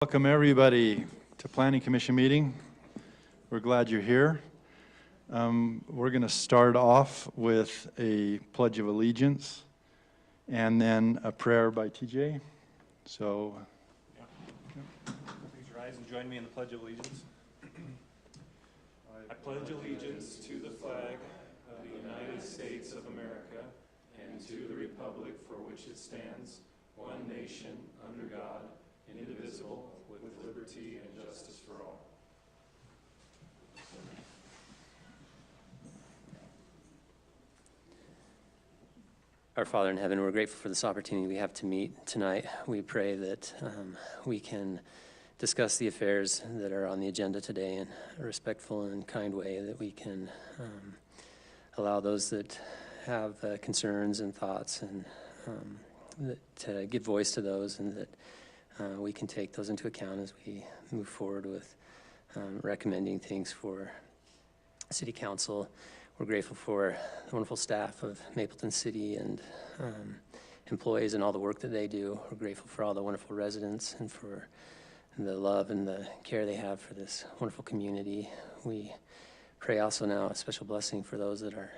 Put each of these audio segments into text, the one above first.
Welcome everybody to Planning Commission meeting. We're glad you're here. We're going to start off with a Pledge of Allegiance and then a prayer by TJ. So, please rise and join me in the Pledge of Allegiance. I pledge allegiance to the flag of the United States of America and to the republic for which it stands, one nation, under God, indivisible, with liberty and justice for all. Our Father in heaven, we're grateful for this opportunity we have to meet tonight. We pray that we can discuss the affairs that are on the agenda today in a respectful and kind way, that we can allow those that have concerns and thoughts and to give voice to those, and that we can take those into account as we move forward with recommending things for City Council. We're grateful for the wonderful staff of Mapleton City and employees and all the work that they do. We're grateful for all the wonderful residents and for the love and the care they have for this wonderful community. We pray also now a special blessing for those that are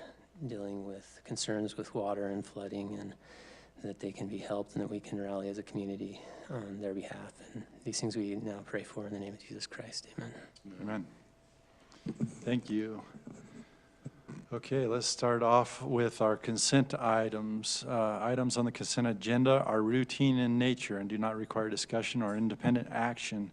dealing with concerns with water and flooding, and that they can be helped and that we can rally as a community on their behalf. And these things we now pray for in the name of Jesus Christ. Amen. Amen. Thank you. Okay, let's start off with our consent items. Items on the consent agenda are routine in nature and do not require discussion or independent action.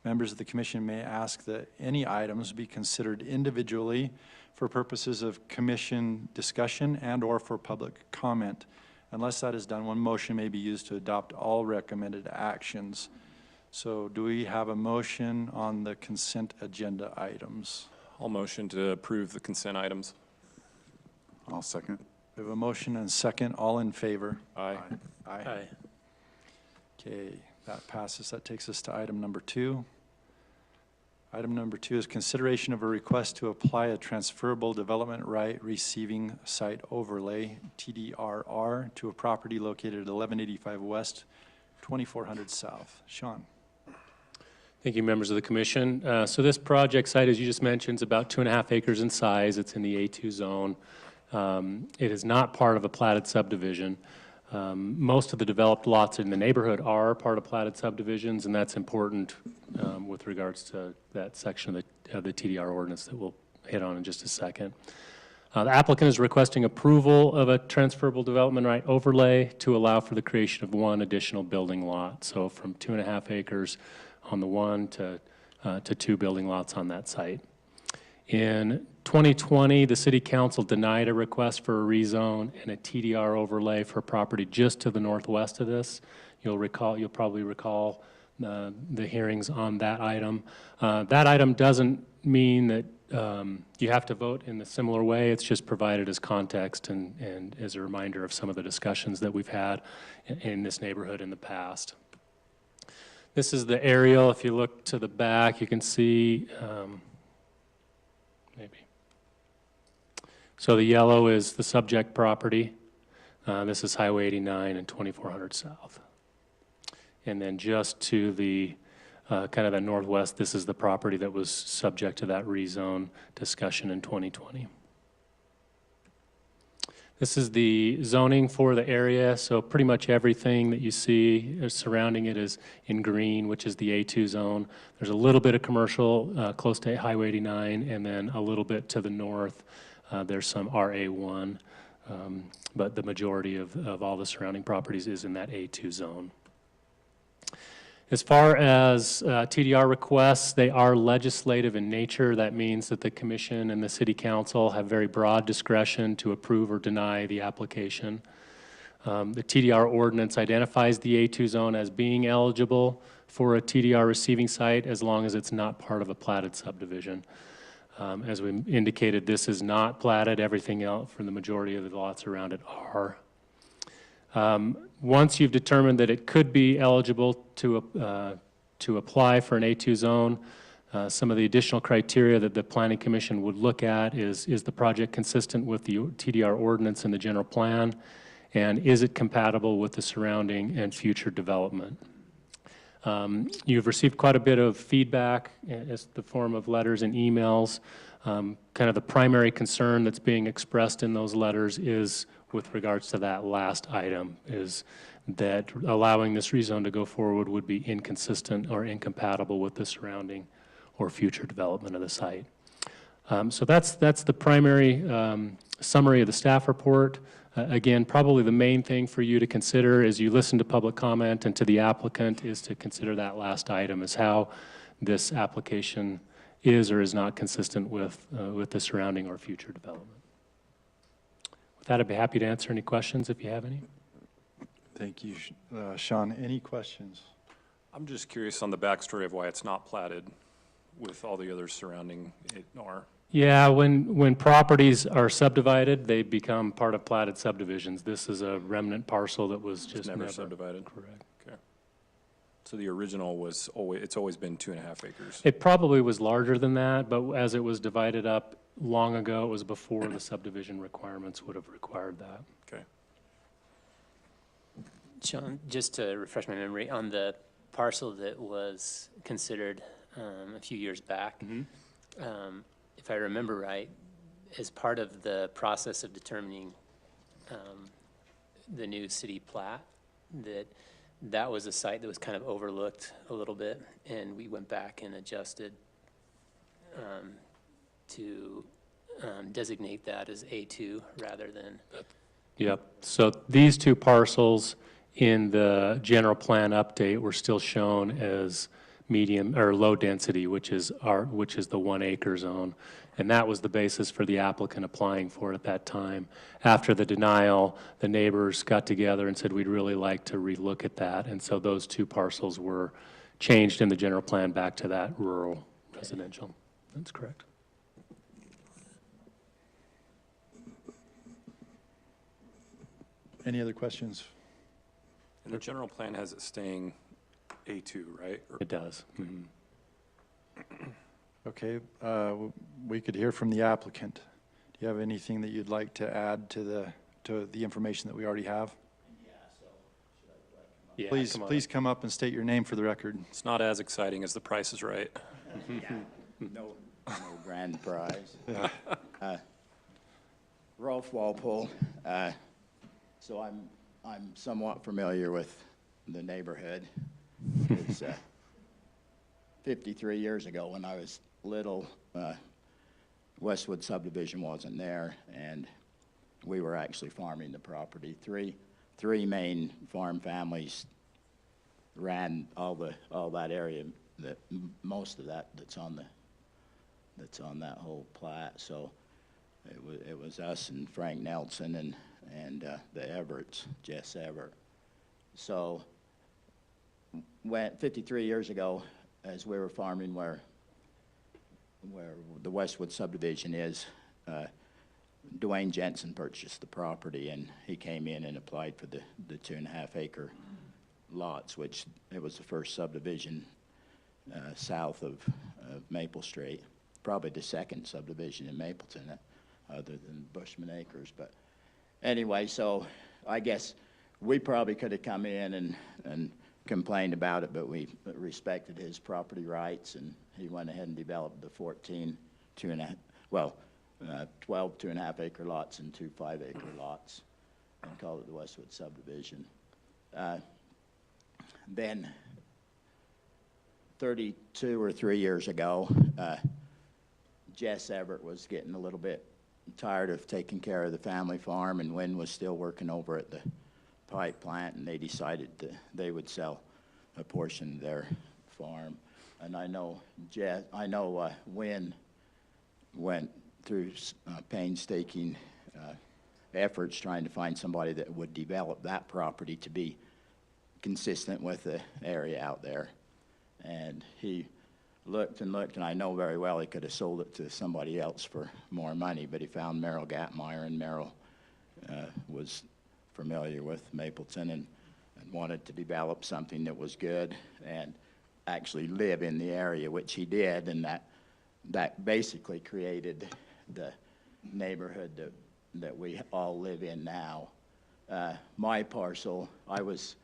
Members of the commission may ask that any items be considered individually for purposes of commission discussion and or for public comment. Unless that is done, one motion may be used to adopt all recommended actions. So do we have a motion on the consent agenda items? I'll motion to approve the consent items. I'll second. We have a motion and second. All in favor? Aye. Aye. Okay, that passes. That takes us to item number 2. Item number 2 is consideration of a request to apply a transferable development right receiving site overlay, TDRR, to a property located at 1185 West, 2400 South. Sean. Thank you, members of the commission. So this project site, as you just mentioned, is about 2.5 acres in size. It's in the A2 zone. It is not part of a platted subdivision. Most of the developed lots in the neighborhood are part of platted subdivisions, and that's important with regards to that section of the TDR ordinance that we'll hit on in just a second. The applicant is requesting approval of a transferable development right overlay to allow for the creation of one additional building lot. So from 2.5 acres on the one to 2 building lots on that site. In 2020, the City Council denied a request for a rezone and a TDR overlay for property just to the northwest of this. You'll probably recall the hearings on that item. That item doesn't mean that you have to vote in a similar way. It's just provided as context and as a reminder of some of the discussions that we've had in this neighborhood in the past. This is the aerial. If you look to the back, you can see maybe. So the yellow is the subject property. This is Highway 89 and 2400 South. And then just to the kind of the northwest, this is the property that was subject to that rezone discussion in 2020. This is the zoning for the area, so pretty much everything that you see surrounding it is in green, which is the A2 zone. There's a little bit of commercial close to Highway 89, and then a little bit to the north, there's some RA1, but the majority of all the surrounding properties is in that A2 zone. As far as TDR requests, they are legislative in nature. That means that the commission and the city council have very broad discretion to approve or deny the application. The TDR ordinance identifies the A2 zone as being eligible for a TDR receiving site as long as it's not part of a platted subdivision. As we indicated, this is not platted. Everything else for the majority of the lots around it are. Once you've determined that it could be eligible to apply for an A2 zone, some of the additional criteria that the Planning Commission would look at is the project consistent with the TDR ordinance and the general plan, and is it compatible with the surrounding and future development? You've received quite a bit of feedback as the form of letters and emails. Kind of the primary concern that's being expressed in those letters is with regards to that last item, is that allowing this rezone to go forward would be inconsistent or incompatible with the surrounding or future development of the site. So that's the primary summary of the staff report. Again, probably the main thing for you to consider as you listen to public comment and to the applicant is to consider that last item, is how this application is or is not consistent with the surrounding or future development. With that, I'd be happy to answer any questions if you have any. Thank you, Sean. Any questions? I'm just curious on the backstory of why it's not platted with all the others surrounding it are. Yeah, when properties are subdivided, they become part of platted subdivisions. This is a remnant parcel that was It's just never never. subdivided. Correct. Okay. So the original was it's always been 2.5 acres. It probably was larger than that, but as it was divided up long ago, it was before the subdivision requirements would have required that. Okay. Sean, just to refresh my memory, on the parcel that was considered a few years back, if I remember right, as part of the process of determining the new city plat, that was a site that was kind of overlooked a little bit, and we went back and adjusted to designate that as A2 rather than. Yep, so these two parcels in the general plan update were still shown as medium or low density, which is the 1 acre zone. And that was the basis for the applicant applying for it at that time. After the denial, the neighbors got together and said, we'd really like to relook at that. And so those two parcels were changed in the general plan back to that rural residential. That's correct. Any other questions? And the general plan has it staying A2, right? It does. Mhm. Okay, we could hear from the applicant. Do you have anything that you'd like to add to the information that we already have? Yeah, Please, come on. please come up and state your name for the record. It's not as exciting as The Price is Right. No grand prize. Rolf Walpole. So I'm somewhat familiar with the neighborhood. It's 53 years ago when I was little, Westwood subdivision wasn't there, and we were actually farming the property. Three main farm families ran all that area, most of that's on that whole plat. So it was us and Frank Nelson and the Everetts, Jess Everett. So when 53 years ago, as we were farming where the Westwood subdivision is, Dwayne Jensen purchased the property, and he came in and applied for the 2.5 acre lots, which it was the first subdivision south of Maple Street, probably the second subdivision in Mapleton, other than Bushman Acres. But anyway, so I guess we probably could have come in and complained about it, but we respected his property rights, and he went ahead and developed the 12 2.5 acre lots and 2 5 acre lots, and called it the Westwood subdivision. Then 32 or 3 years ago, Jess Everett was getting a little bit tired of taking care of the family farm, and Wynn was still working over at the pipe plant, and they decided they would sell a portion of their farm. And I know Wynn went through painstaking efforts trying to find somebody that would develop that property to be consistent with the area out there. And he looked and looked, and I know very well he could have sold it to somebody else for more money, but he found Merrill Gatmeyer, and Merrill was familiar with Mapleton and wanted to develop something that was good and actually live in the area, which he did, and that basically created the neighborhood that we all live in now. My parcel, I was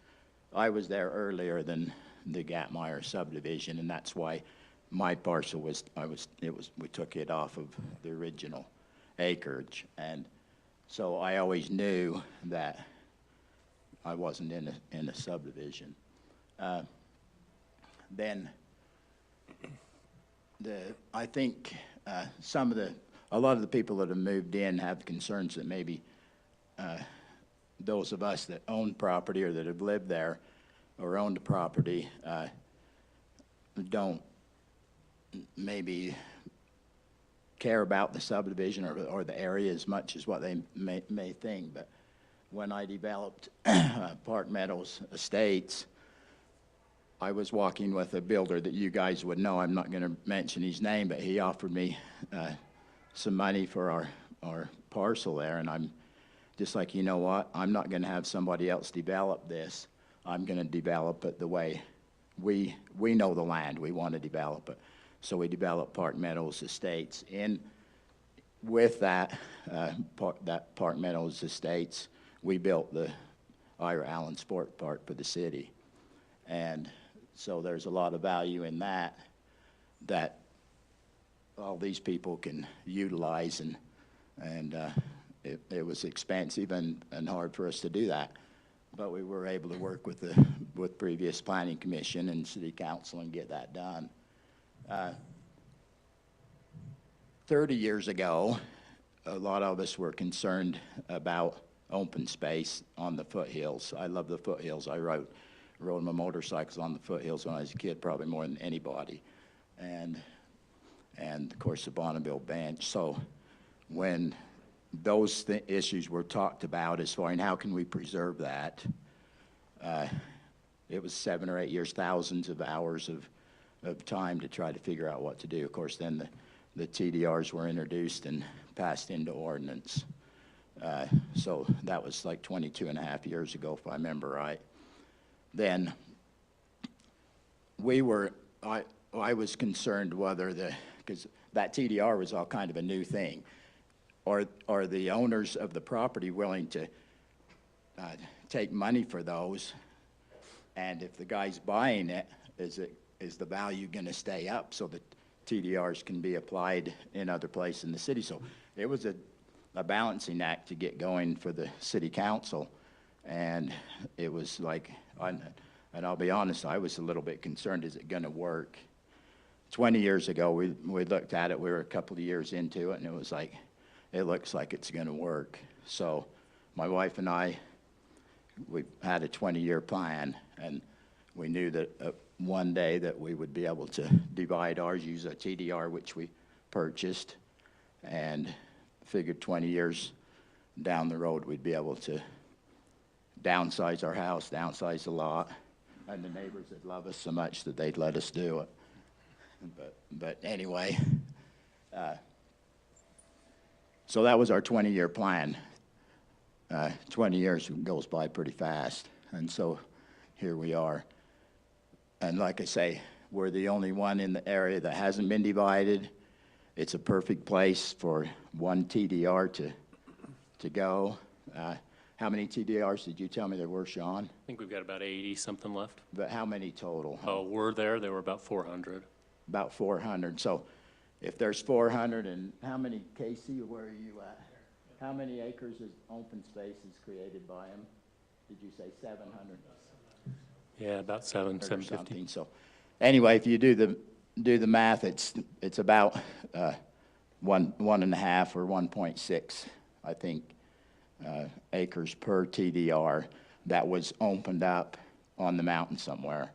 there earlier than the Gatmeyer subdivision, and that's why my parcel we took it off of the original acreage. And so I always knew that I wasn't in a subdivision. Then I think a lot of the people that have moved in have concerns that maybe those of us that own property or that have lived there or owned the property don't maybe care about the subdivision or the area as much as what they may think. But when I developed Park Meadows Estates, I was walking with a builder that you guys would know. I'm not going to mention his name, but he offered me some money for our parcel there, and I'm just like, you know what? I'm not going to have somebody else develop this. I'm going to develop it the way we know the land. We want to develop it. So we developed Park Meadows Estates. With that Park Meadows Estates, we built the Ira Allen Sport Park for the city. And so there's a lot of value in that all these people can utilize, and it was expensive and hard for us to do that. But we were able to work with previous planning commission and city council and get that done. 30 years ago, a lot of us were concerned about open space on the foothills. I love the foothills. I rode my motorcycles on the foothills when I was a kid, probably more than anybody. And of course the Bonneville Bench. So when those issues were talked about as far as how can we preserve that, it was 7 or 8 years, thousands of hours of time to try to figure out what to do. Of course, then the TDRs were introduced and passed into ordinance. So that was like 22 and a half years ago, if I remember right. Then I was concerned whether because that TDR was all kind of a new thing. Are the owners of the property willing to take money for those? And if the guy's buying it, is the value going to stay up so that TDRs can be applied in other places in the city? So it was a balancing act to get going for the city council. And it was like, and I'll be honest, I was a little bit concerned, is it going to work? 20 years ago, we looked at it. We were a couple of years into it, and it was like, it looks like it's going to work. So my wife and I, we had a 20-year plan, and we knew that one day that we would be able to divide ours, use a TDR, which we purchased, and figured 20 years down the road we'd be able to downsize our house, downsize the lot, and the neighbors would love us so much that they'd let us do it. But anyway, so that was our 20-year plan. 20 years goes by pretty fast, and so here we are. And like I say, we're the only one in the area that hasn't been divided. It's a perfect place for one TDR to go. How many TDRs did you tell me there were, Sean? I think we've got about 80-something left. But how many total? Oh, there were about 400. About 400. So if there's 400, and how many, Casey, where are you at? How many acres of open space is created by them? Did you say 700? Yeah, about 750. So anyway, if you do the math, it's about 1.5 or 1.6, I think, acres per TDR that was opened up on the mountain somewhere.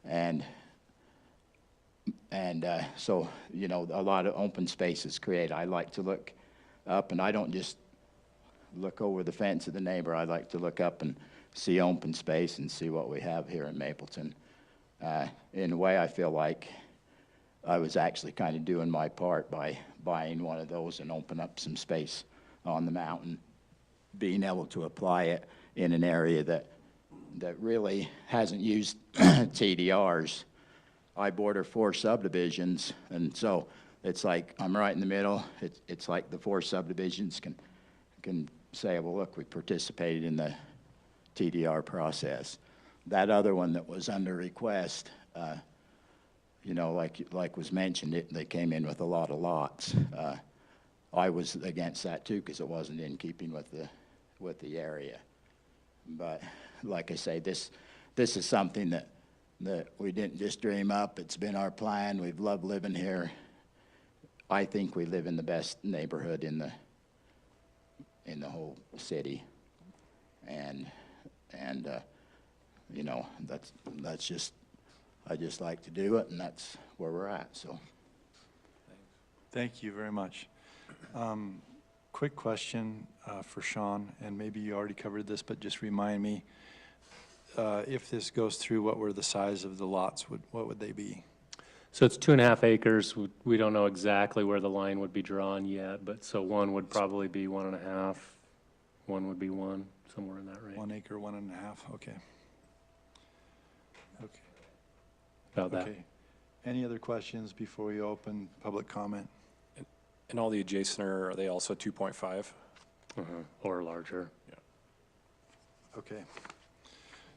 And so, you know, a lot of open space is created. I like to look up, and I don't just look over the fence of the neighbor. I like to look up and see open space and see what we have here in Mapleton. In a way, I feel like I was actually kind of doing my part by buying one of those and open up some space on the mountain, being able to apply it in an area that really hasn't used TDRs. I border 4 subdivisions, and so it's like I'm right in the middle. It's like the 4 subdivisions can say, well, look, we participated in the TDR process. that other one that was under request, you know, like was mentioned, they came in with a lot of lots. I was against that too, because it wasn't in keeping with the area. But like I say, this is something that we didn't just dream up. It's been our plan. We've loved living here. I think we live in the best neighborhood in the whole city, and you know, that's just, I just like to do it, and that's where we're at. So, Thank you very much. Quick question for Sean, and maybe you already covered this, but just remind me, if this goes through, what were the size of the lots? What would they be? So it's 2.5 acres. We don't know exactly where the line would be drawn yet, but so one would probably be 1.5, one would be 1, somewhere in that range. 1 acre, 1.5, okay. Okay. About that. Okay. Any other questions before we open public comment? And all the adjacent, are they also 2.5? Or larger. Okay.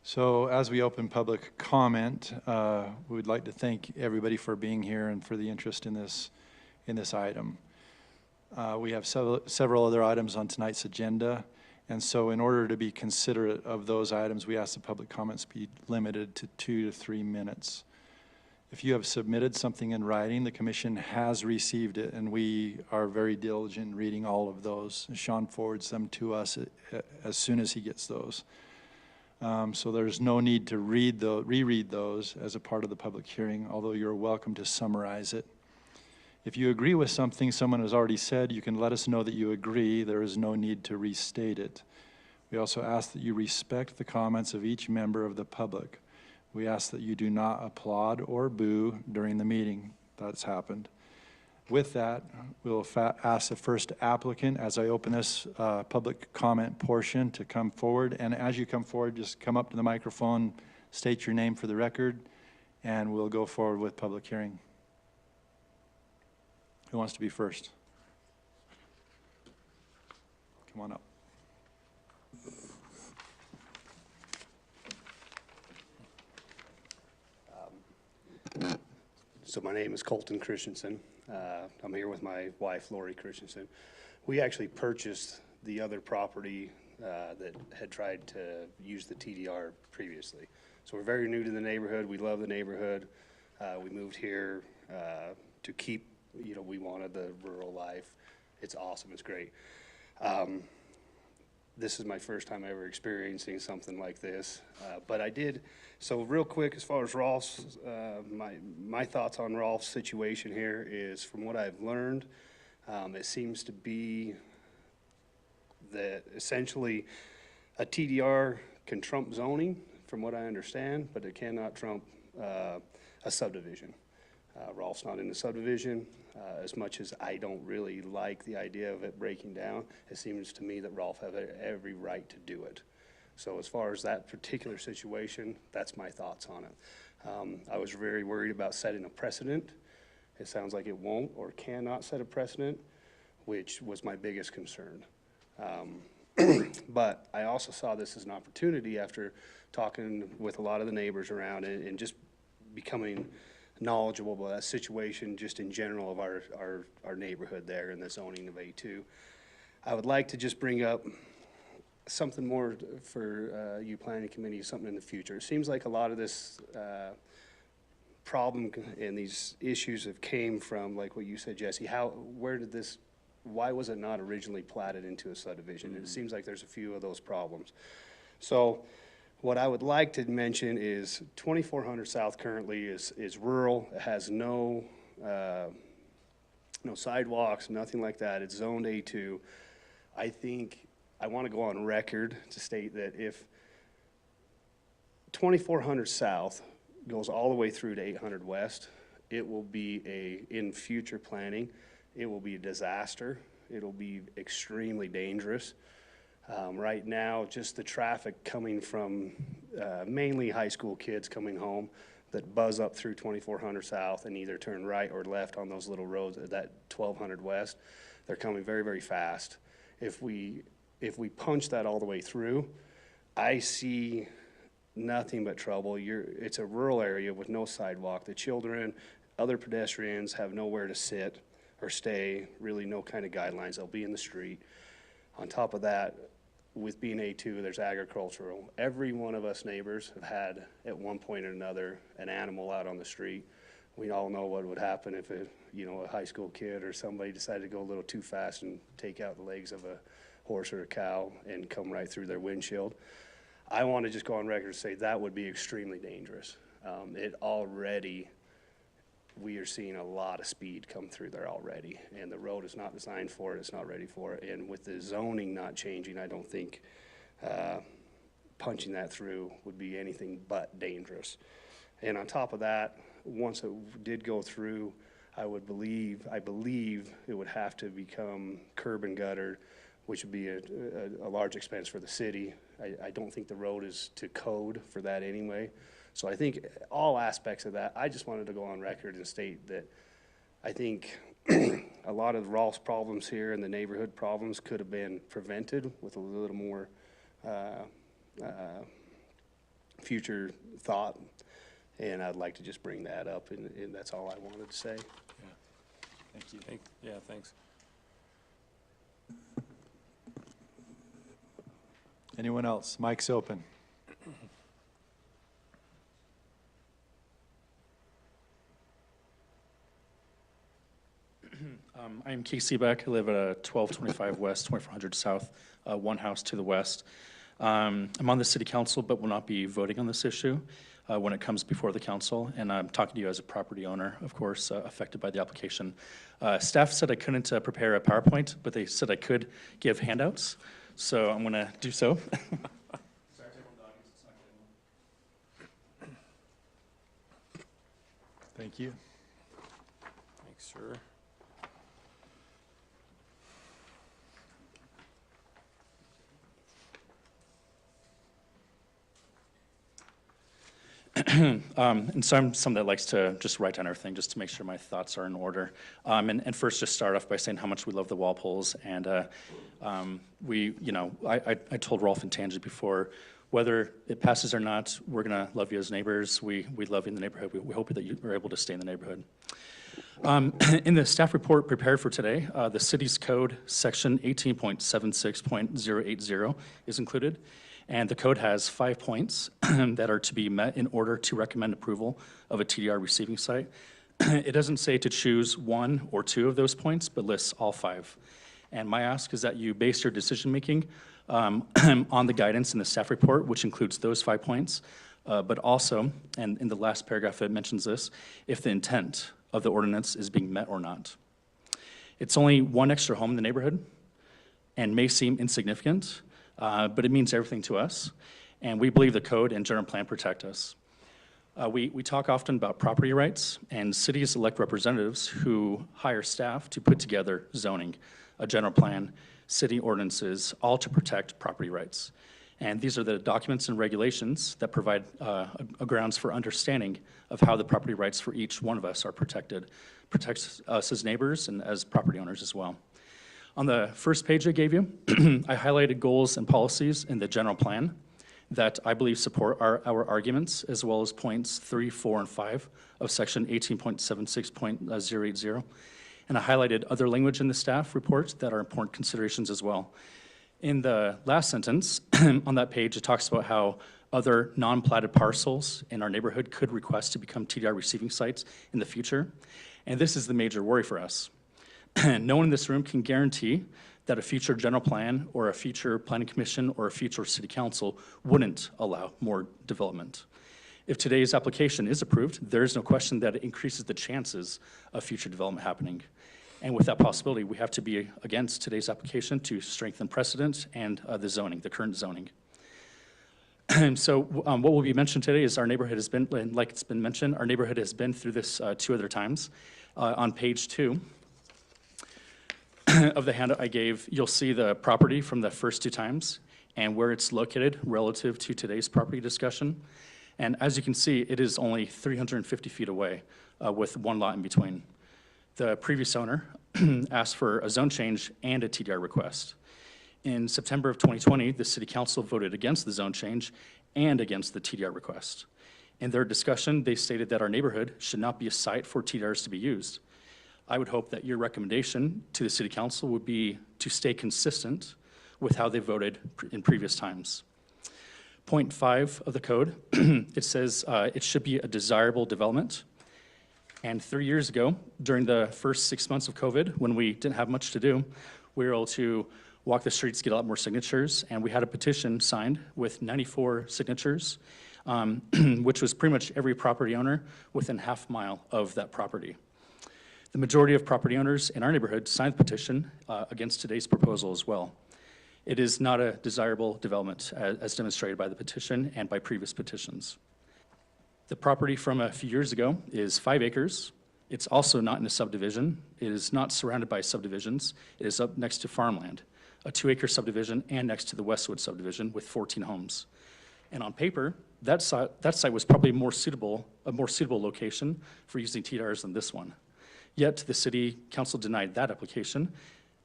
So as we open public comment, we would like to thank everybody for being here and for the interest in this item. We have several other items on tonight's agenda, and so in order to be considerate of those items, we ask the public comments be limited to 2 to 3 minutes. If you have submitted something in writing, the commission has received it, and we are very diligent in reading all of those. Sean forwards them to us as soon as he gets those. So there's no need to reread those as a part of the public hearing, although you're welcome to summarize it. If you agree with something someone has already said, you can let us know that you agree. There is no need to restate it. We also ask that you respect the comments of each member of the public. We ask that you do not applaud or boo during the meeting. That's happened. With that, we'll ask the first applicant, as I open this public comment portion, to come forward. And as you come forward, just come up to the microphone, state your name for the record, and we'll go forward with public hearing. Who wants to be first? Come on up. So my name is Colton Christensen. I'm here with my wife, Lori Christensen. We actually purchased the other property that had tried to use the TDR previously. So we're very new to the neighborhood. We love the neighborhood. We moved here to keep, you know, we wanted the rural life. It's awesome. It's great. This is my first time ever experiencing something like this. But I did, so real quick, as far as Rolf's, my thoughts on Rolf's situation here is, from what I've learned, it seems to be that essentially a TDR can trump zoning, from what I understand, but it cannot trump a subdivision. Rolf's not in the subdivision. As much as I don't really like the idea of it breaking down, it seems to me that Rolf has every right to do it. So as far as that particular situation, that's my thoughts on it. I was very worried about setting a precedent. It sounds like it won't or cannot set a precedent, which was my biggest concern. But I also saw this as an opportunity after talking with a lot of the neighbors around and just becoming knowledgeable about that situation just in general of our neighborhood there in the zoning of A2. I would like to just bring up something more for you planning committee, something in the future. It seems like a lot of this problem and these issues have came from, like what you said, Jesse, why was it not originally platted into a subdivision? Mm-hmm. It seems like there's a few of those problems. So what I would like to mention is 2400 South currently is rural. It has no sidewalks, nothing like that. It's zoned A2. I think I want to go on record to state that if 2400 South goes all the way through to 800 West, it will be in future planning, it will be a disaster. It'll be extremely dangerous. Right now, just the traffic coming from mainly high school kids coming home that buzz up through 2400 South and either turn right or left on those little roads at that 1200 West, they're coming very, very fast. If we punch that all the way through, I see nothing but trouble. It's a rural area with no sidewalk. The children, other pedestrians have nowhere to sit or stay, really no kind of guidelines. They'll be in the street. On top of that, with being A2, there's agricultural. Every one of us neighbors have had, at one point or another, an animal out on the street. We all know what would happen if a high school kid or somebody decided to go a little too fast and take out the legs of a horse or a cow and come right through their windshield. I want to just go on record and say that would be extremely dangerous. We are seeing a lot of speed come through there already, and the road is not designed for it, it's not ready for it. And with the zoning not changing, I don't think punching that through would be anything but dangerous. And on top of that, once it did go through, I believe it would have to become curb and gutter, which would be a large expense for the city. I don't think the road is to code for that anyway. So I think all aspects of that, I just wanted to go on record and state that I think a lot of Rolf's problems here and the neighborhood problems could have been prevented with a little more future thought. And I'd like to just bring that up, and that's all I wanted to say. Thank you. Yeah, thanks. Anyone else? Mic's open. I'm Keith Seebeck. I live at 1225 West, 2400 South, one house to the west. I'm on the city council, but will not be voting on this issue when it comes before the council. And I'm talking to you as a property owner, of course, affected by the application. Staff said I couldn't prepare a PowerPoint, but they said I could give handouts. So I'm going to do so. Thank you. Thanks, sir. And so I'm someone that likes to just write down everything just to make sure my thoughts are in order. And first just start off by saying how much we love the Walpoles. And I told Rolf and Tangi before, whether it passes or not, we're going to love you as neighbors. We love you in the neighborhood. We hope that you are able to stay in the neighborhood. In the staff report prepared for today, the city's code section 18.76.080 is included. And the code has 5 points that are to be met in order to recommend approval of a TDR receiving site. It doesn't say to choose 1 or 2 of those points, but lists all 5. And my ask is that you base your decision-making on the guidance in the staff report, which includes those 5 points, but also, and in the last paragraph it mentions this, if the intent of the ordinance is being met or not. It's only 1 extra home in the neighborhood and may seem insignificant, but it means everything to us, and we believe the code and general plan protect us. We talk often about property rights, and cities elect representatives who hire staff to put together zoning, a general plan, city ordinances, all to protect property rights. And these are the documents and regulations that provide a grounds for understanding of how the property rights for each one of us are protected, protects us as neighbors and as property owners as well. On the first page I gave you, I highlighted goals and policies in the general plan that I believe support our arguments, as well as points 3, 4, and 5 of section 18.76.080. And I highlighted other language in the staff report that are important considerations as well. In the last sentence on that page, it talks about how other non-platted parcels in our neighborhood could request to become TDR receiving sites in the future. And this is the major worry for us. No one in this room can guarantee that a future general plan or a future planning commission or a future city council wouldn't allow more development. If today's application is approved, there is no question that it increases the chances of future development happening. And with that possibility, we have to be against today's application to strengthen precedent and the zoning, the current zoning. So what will be mentioned today is our neighborhood has been, like it's been mentioned, our neighborhood has been through this 2 other times. On page 2 of the handout I gave, you'll see the property from the first 2 times and where it's located relative to today's property discussion. And as you can see, it is only 350 feet away with 1 lot in between. The previous owner asked for a zone change and a TDR request. In September of 2020, the City Council voted against the zone change and against the TDR request. In their discussion, they stated that our neighborhood should not be a site for TDRs to be used. I would hope that your recommendation to the City Council would be to stay consistent with how they voted in previous times. Point 5 of the code, it says it should be a desirable development. And 3 years ago, during the first 6 months of COVID, when we didn't have much to do, we were able to walk the streets, get a lot more signatures, and we had a petition signed with 94 signatures, which was pretty much every property owner within half mile of that property. The majority of property owners in our neighborhood signed the petition against today's proposal as well. It is not a desirable development as demonstrated by the petition and by previous petitions. The property from a few years ago is 5 acres. It's also not in a subdivision. It is not surrounded by subdivisions. It is up next to farmland, a 2-acre subdivision, and next to the Westwood subdivision with 14 homes. And on paper, that site was probably a more suitable location for using TDRs than this one. Yet the City Council denied that application,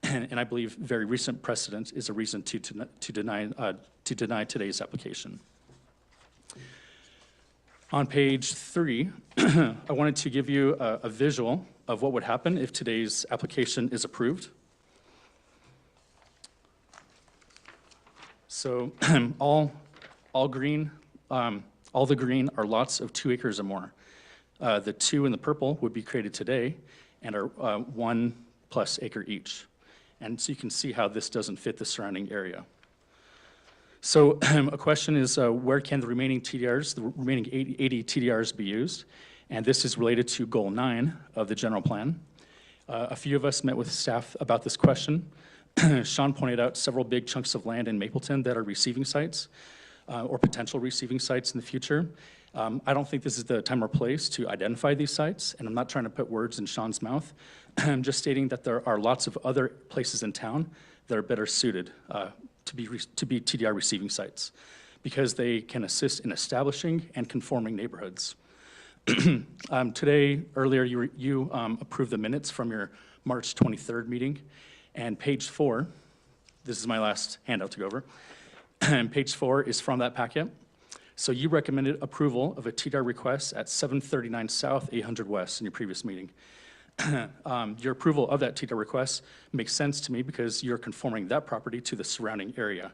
and I believe very recent precedent is a reason to deny today's application. On page 3, I wanted to give you a visual of what would happen if today's application is approved. So all the green are lots of 2 acres or more. The 2 in the purple would be created today and are 1+ acre each. And so you can see how this doesn't fit the surrounding area. So a question is, where can the remaining TDRs, the remaining 80 TDRs be used? And this is related to Goal 9 of the general plan. A few of us met with staff about this question. Sean pointed out several big chunks of land in Mapleton that are receiving sites or potential receiving sites in the future. I don't think this is the time or place to identify these sites, and I'm not trying to put words in Sean's mouth. I'm just stating that there are lots of other places in town that are better suited to be TDR receiving sites because they can assist in establishing and conforming neighborhoods. Earlier, you approved the minutes from your March 23rd meeting, and page 4, this is my last handout to go over, and page 4 is from that packet. So you recommended approval of a TDR request at 739 South, 800 West in your previous meeting. Your approval of that TDR request makes sense to me because you're conforming that property to the surrounding area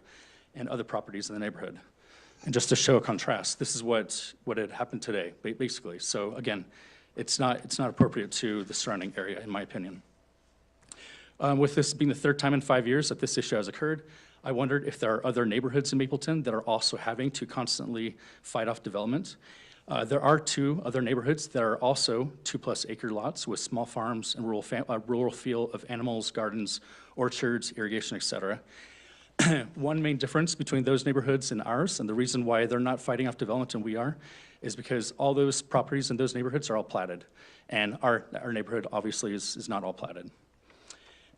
and other properties in the neighborhood. And just to show a contrast, this is what had happened today, basically. So again, it's not appropriate to the surrounding area, in my opinion. With this being the 3rd time in 5 years that this issue has occurred, I wondered if there are other neighborhoods in Mapleton that are also having to constantly fight off development. There are 2 other neighborhoods that are also 2+ acre lots with small farms and rural feel of animals, gardens, orchards, irrigation, etc. One main difference between those neighborhoods and ours, and the reason why they're not fighting off development and we are, is because all those properties in those neighborhoods are all platted. And our neighborhood obviously is not all platted.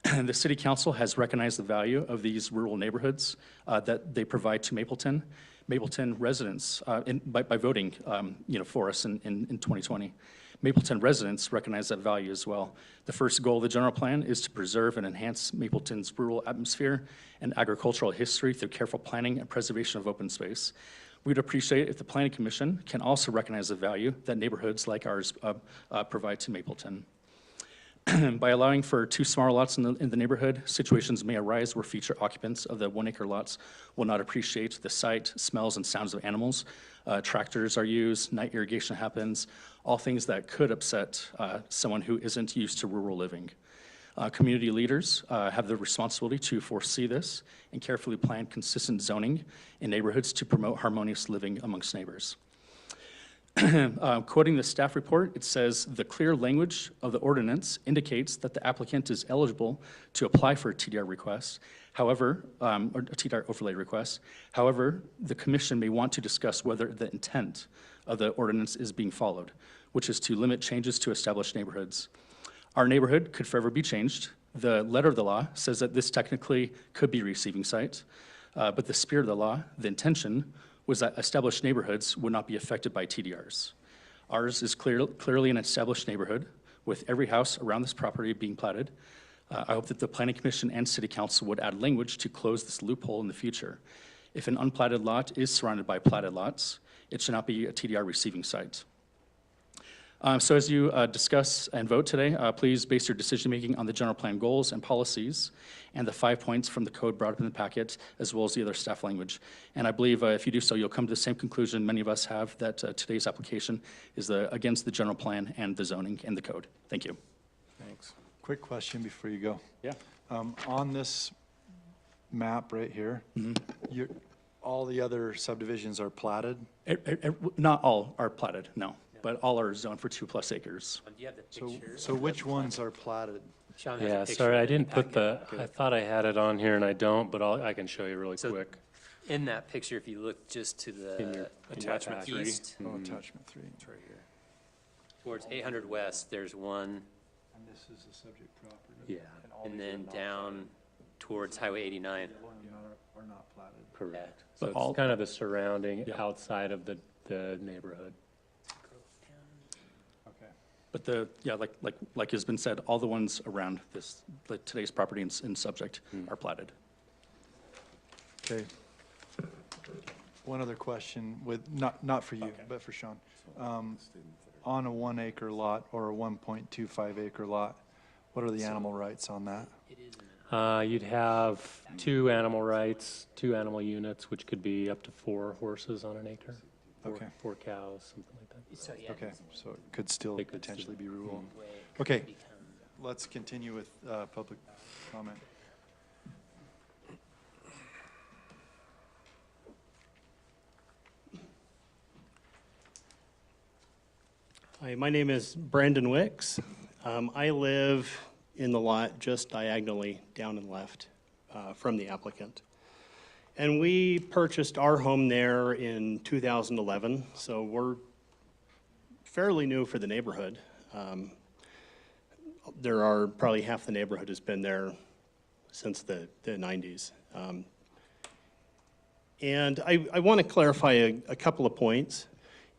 The City Council has recognized the value of these rural neighborhoods that they provide to Mapleton residents by voting for us in 2020. Mapleton residents recognize that value as well. The first goal of the general plan is to preserve and enhance Mapleton's rural atmosphere and agricultural history through careful planning and preservation of open space. We'd appreciate if the Planning Commission can also recognize the value that neighborhoods like ours provide to Mapleton. By allowing for 2 small lots in the neighborhood, situations may arise where future occupants of the 1-acre lots will not appreciate the sight, smells, and sounds of animals. Tractors are used, night irrigation happens, all things that could upset someone who isn't used to rural living. Community leaders have the responsibility to foresee this and carefully plan consistent zoning in neighborhoods to promote harmonious living amongst neighbors. Quoting the staff report, it says, "The clear language of the ordinance indicates that the applicant is eligible to apply for a TDR request. However, or a TDR overlay request. However, the commission may want to discuss whether the intent of the ordinance is being followed, which is to limit changes to established neighborhoods. Our neighborhood could forever be changed. The letter of the law says that this technically could be a receiving site, but the spirit of the law, the intention, was that established neighborhoods would not be affected by TDRs. Ours is clearly an established neighborhood with every house around this property being platted. I hope that the Planning Commission and City Council would add language to close this loophole in the future. If an unplatted lot is surrounded by platted lots, it should not be a TDR receiving site. So as you discuss and vote today, please base your decision-making on the general plan goals and policies and the 5 points from the code brought up in the packet, as well as the other staff language. And I believe if you do so, you'll come to the same conclusion many of us have, that today's application is against the general plan and the zoning and the code. Thank you. Thanks. Quick question before you go. Yeah. On this map right here, all the other subdivisions are platted? Not all are platted, no, but all are zoned for 2+ acres. Do you have the So, picture? so which ones are platted? Sean has a Yeah, picture sorry, I in the didn't put packet. I thought I had it on here and I don't, but I can show you really So- quick. In that picture, if you look just to In your the attachment three. east, Oh, attachment 3. it's right here, towards 800 West, there's one, And this is the subject property? Yeah, and then down towards Highway 89. Are not platted. correct. But So all- it's kind of the surrounding Yeah. outside of the neighborhood. Okay. But like has been said, all the ones around today's property and subject are platted. Okay. One other question with, not for you, but for Sean. On a 1 acre lot or a 1.25 acre lot, what are the animal rights on that? You'd have 2 animal rights, 2 animal units, which could be up to 4 horses on an acre. Okay. 4 cows, something like that. So, yeah, Okay, so it could still They could still- potentially be rural. way it Okay. could become- Let's continue with public comment. Hi, my name is Brandon Wicks. I live in the lot just diagonally down and left from the applicant. And we purchased our home there in 2011, so we're fairly new for the neighborhood. There are probably half the neighborhood has been there since the 90s. And I want to clarify a couple of points.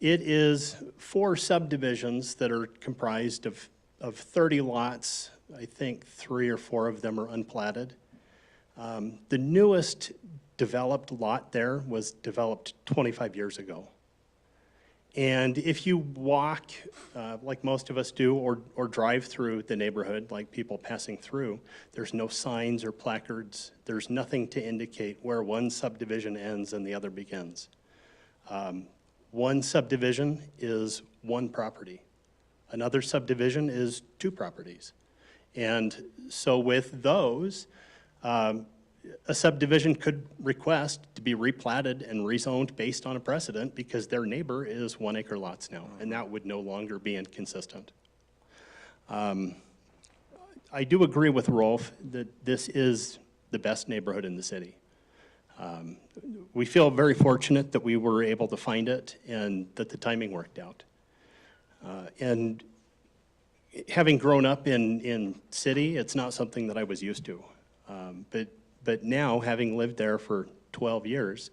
It is 4 subdivisions that are comprised of 30 lots. I think 3 or 4 of them are unplatted. The newest developed lot there was developed 25 years ago. And if you walk, like most of us do, or drive through the neighborhood, like people passing through, there's no signs or placards. There's nothing to indicate where one subdivision ends and the other begins. One subdivision is 1 property. Another subdivision is 2 properties. And so with those, a subdivision could request to be replatted and rezoned based on a precedent because their neighbor is 1 acre lots now, and that would no longer be inconsistent. I do agree with Rolf that this is the best neighborhood in the city. We feel very fortunate that we were able to find it and that the timing worked out. And having grown up in city, it's not something that I was used to. But now, having lived there for 12 years,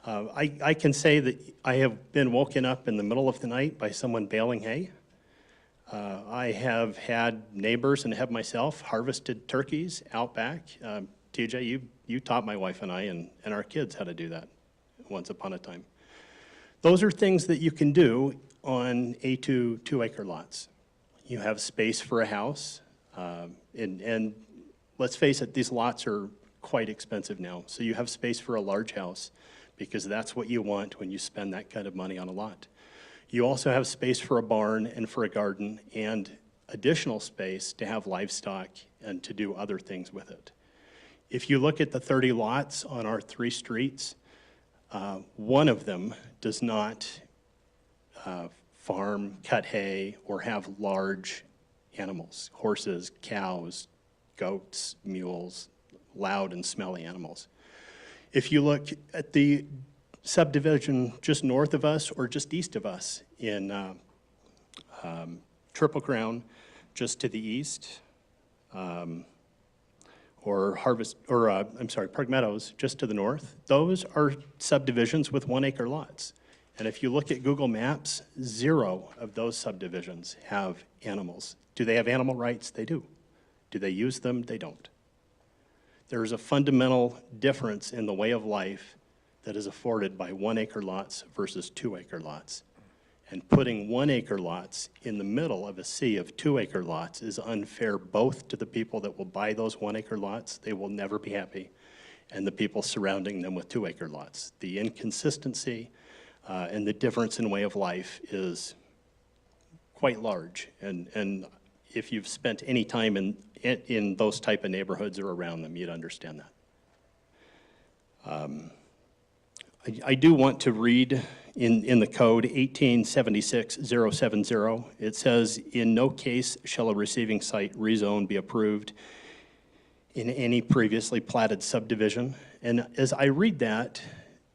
I can say that I have been woken up in the middle of the night by someone baling hay. I have had neighbors and have myself harvested turkeys out back. TJ, you taught my wife and I and our kids how to do that once upon a time. Those are things that you can do on A2 2-acre lots. You have space for a house, and let's face it, these lots are quite expensive now. So you have space for a large house because that's what you want when you spend that kind of money on a lot. You also have space for a barn and for a garden and additional space to have livestock and to do other things with it. If you look at the 30 lots on our 3 streets, one of them does not farm, cut hay, or have large animals, horses, cows, goats, mules, loud and smelly animals. If you look at the subdivision just north of us or just east of us in Triple Crown, just to the east, or Park Meadows, just to the north, those are subdivisions with 1-acre lots. And if you look at Google Maps, 0 of those subdivisions have animals. Do they have animal rights? They do. Do they use them? They don't. There is a fundamental difference in the way of life that is afforded by 1 acre lots versus 2 acre lots. And putting 1 acre lots in the middle of a sea of 2 acre lots is unfair both to the people that will buy those 1 acre lots, they will never be happy, and the people surrounding them with 2 acre lots. The inconsistency and the difference in way of life is quite large. And if you've spent any time in those type of neighborhoods or around them, you'd understand that. I do want to read in the code 1876070. It says, in no case shall a receiving site rezone be approved in any previously platted subdivision. And as I read that,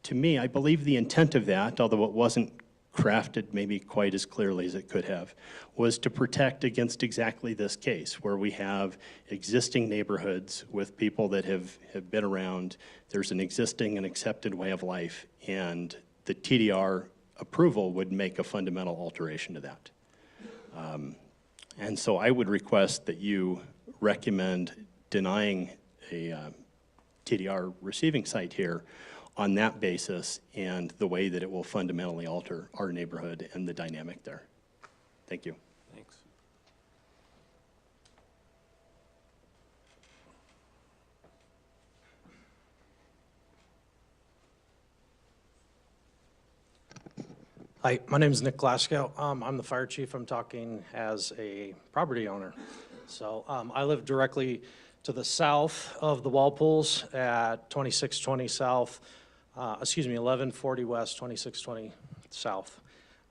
to me, I believe the intent of that, although it wasn't crafted maybe quite as clearly as it could have, was to protect against exactly this case, where we have existing neighborhoods with people that have been around. There's an existing and accepted way of life, and the TDR approval would make a fundamental alteration to that. And so I would request that you recommend denying a TDR receiving site here on that basis and the way that it will fundamentally alter our neighborhood and the dynamic there. Thank you. Thanks. Hi, my name is Nick Glasgow. I'm the fire chief. I'm talking as a property owner. So I live directly to the south of the Walpoles at 2620 South, 1140 West, 2620 South.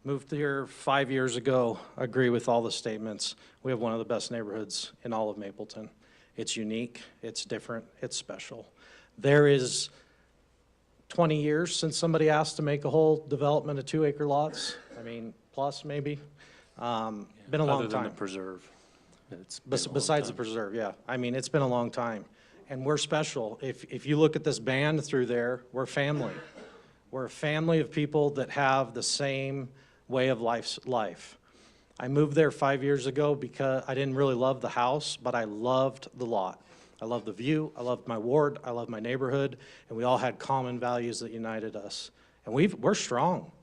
Moved here 5 years ago. Agree with all the statements. We have one of the best neighborhoods in all of Mapleton. It's unique, it's different, it's special. There is 20 years since somebody asked to make a whole development of 2 acre lots. I mean, plus maybe. Been a long Other than the time. preserve. It's been a long Besides the time. preserve, yeah. I mean, it's been a long time. And we're special. If you look at this band through there, we're family. We're a family of people that have the same way of life. I moved there 5 years ago because I didn't really love the house, but I loved the lot. I loved the view, I loved my ward, I loved my neighborhood, and we all had common values that united us. And we're strong.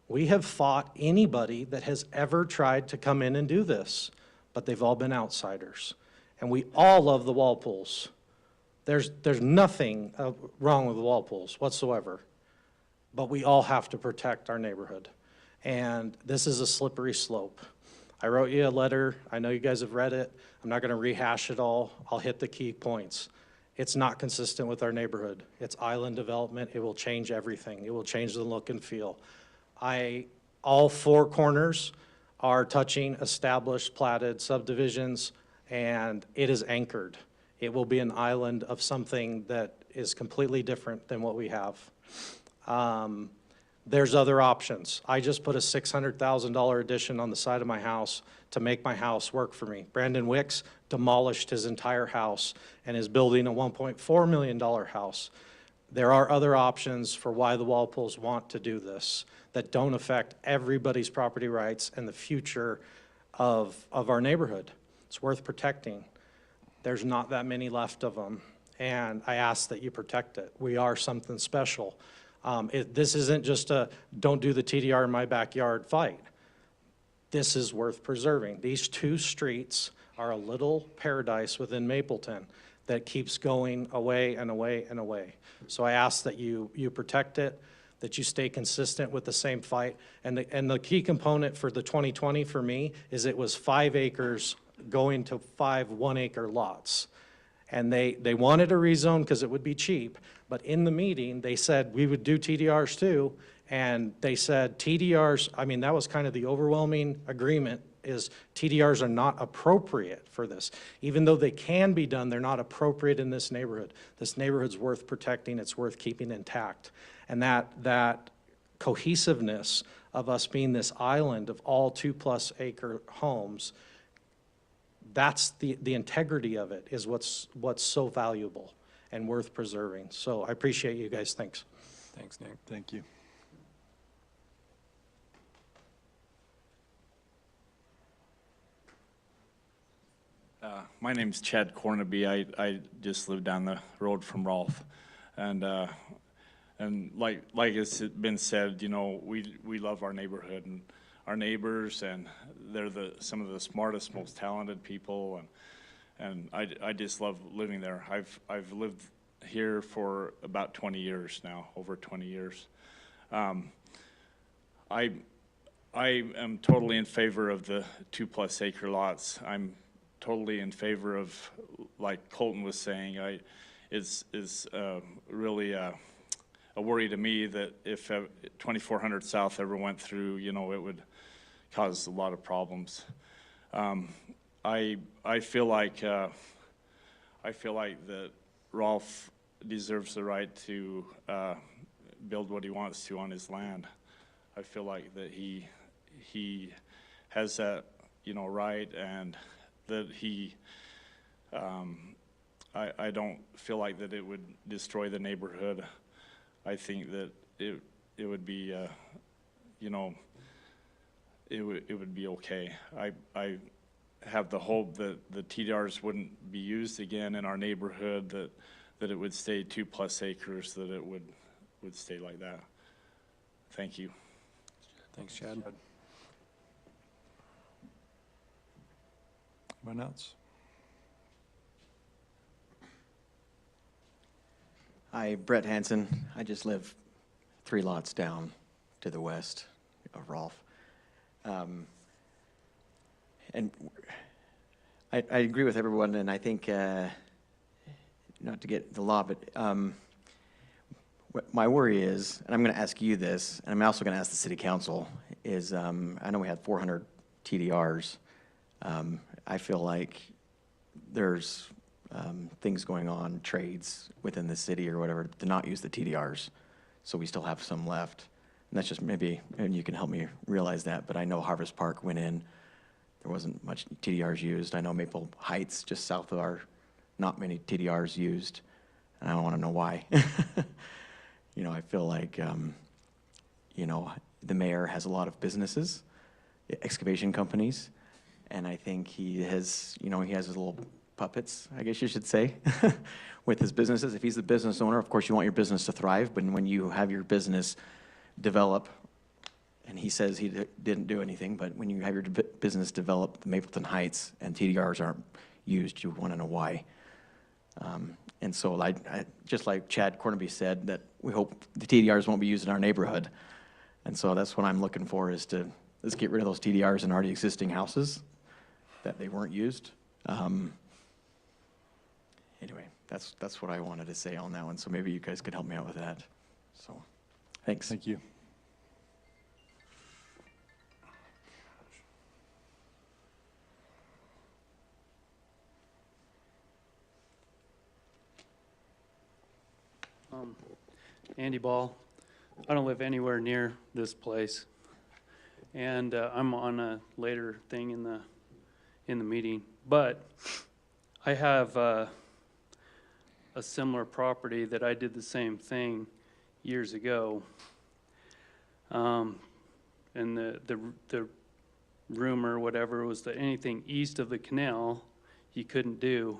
We have fought anybody that has ever tried to come in and do this, but they've all been outsiders. And we all love the Walpoles. There's nothing wrong with the Walpoles whatsoever, but we all have to protect our neighborhood. And this is a slippery slope. I wrote you a letter. I know you guys have read it. I'm not going to rehash it all. I'll hit the key points. It's not consistent with our neighborhood. It's island development. It will change everything. It will change the look and feel. All 4 corners are touching established platted subdivisions, and it is anchored. It will be an island of something that is completely different than what we have. There's other options. I just put a $600,000 addition on the side of my house to make my house work for me. Brandon Wicks demolished his entire house and is building a $1.4 million house. There are other options for why the Walpoles want to do this that don't affect everybody's property rights and the future of our neighborhood. It's worth protecting. There's not that many left of them, and I ask that you protect it. We are something special. This isn't just a don't do the TDR in my backyard fight. This is worth preserving. These 2 streets are a little paradise within Mapleton that keeps going away and away and away. So I ask that you protect it, that you stay consistent with the same fight. And the key component for the 2020 for me is it was 5 acres going to 5 1-acre lots. And they wanted a rezone because it would be cheap. But in the meeting, they said we would do TDRs too. And they said TDRs, I mean, that was kind of the overwhelming agreement, is TDRs are not appropriate for this. Even though they can be done, they're not appropriate in this neighborhood. This neighborhood's worth protecting, it's worth keeping intact. And that cohesiveness of us being this island of all 2+ acre homes, that's the integrity of it is what's so valuable and worth preserving. So I appreciate you guys. Thanks. Thanks, Nick. Thank you. My name's Chad Cornaby. I just live down the road from Rolf. And like it's been said, you know, we love our neighborhood and our neighbors, and they're some of the smartest, most talented people, and I just love living there. I've lived here for about 20 years now, over 20 years. I am totally in favor of the 2+ acre lots. I'm totally in favor of, like Colton was saying, it's really a worry to me that if 2400 South ever went through, you know, it would cause a lot of problems. I feel like that Rolf deserves the right to build what he wants to on his land. I feel like that he has that, you know, right, and that he, I don't feel like that it would destroy the neighborhood. I think that it would be, you know, it would be okay. I have the hope that the TDRs wouldn't be used again in our neighborhood, that it would stay 2+ acres, that it would stay like that. Thank you. Thanks, Chad. Anyone else? Hi, Brett Hansen. I just live 3 lots down to the west of Rolf. And I agree with everyone, and I think, not to get the law, but what my worry is, and I'm going to ask you this, and I'm also going to ask the city council, is I know we had 400 TDRs. I feel like there's things going on, trades within the city or whatever, to not use the TDRs. So we still have some left. And that's just maybe, and you can help me realize that, but I know Harvest Park went in, there wasn't much TDRs used. I know Maple Heights, just south of our, not many TDRs used, and I want to know why. You know, I feel like, you know, the mayor has a lot of businesses, excavation companies, and I think he has, you know, he has his little puppets, I guess you should say, with his businesses. If he's the business owner, of course you want your business to thrive, but when you have your business develop, and he says he didn't do anything, but when you have your business develop Mapleton Heights and TDRs aren't used, you want to know why. And so I just like Chad Cornaby said, that we hope the TDRs won't be used in our neighborhood. And so that's what I'm looking for, is to, let's get rid of those TDRs in already existing houses that they weren't used. Anyway, that's what I wanted to say on that one. So maybe you guys could help me out with that. So, thanks. Thank you. Andy Ball. I don't live anywhere near this place, and I'm on a later thing in the meeting. But I have a similar property that I did the same thing years ago, and the rumor, whatever, was that anything east of the canal you couldn't do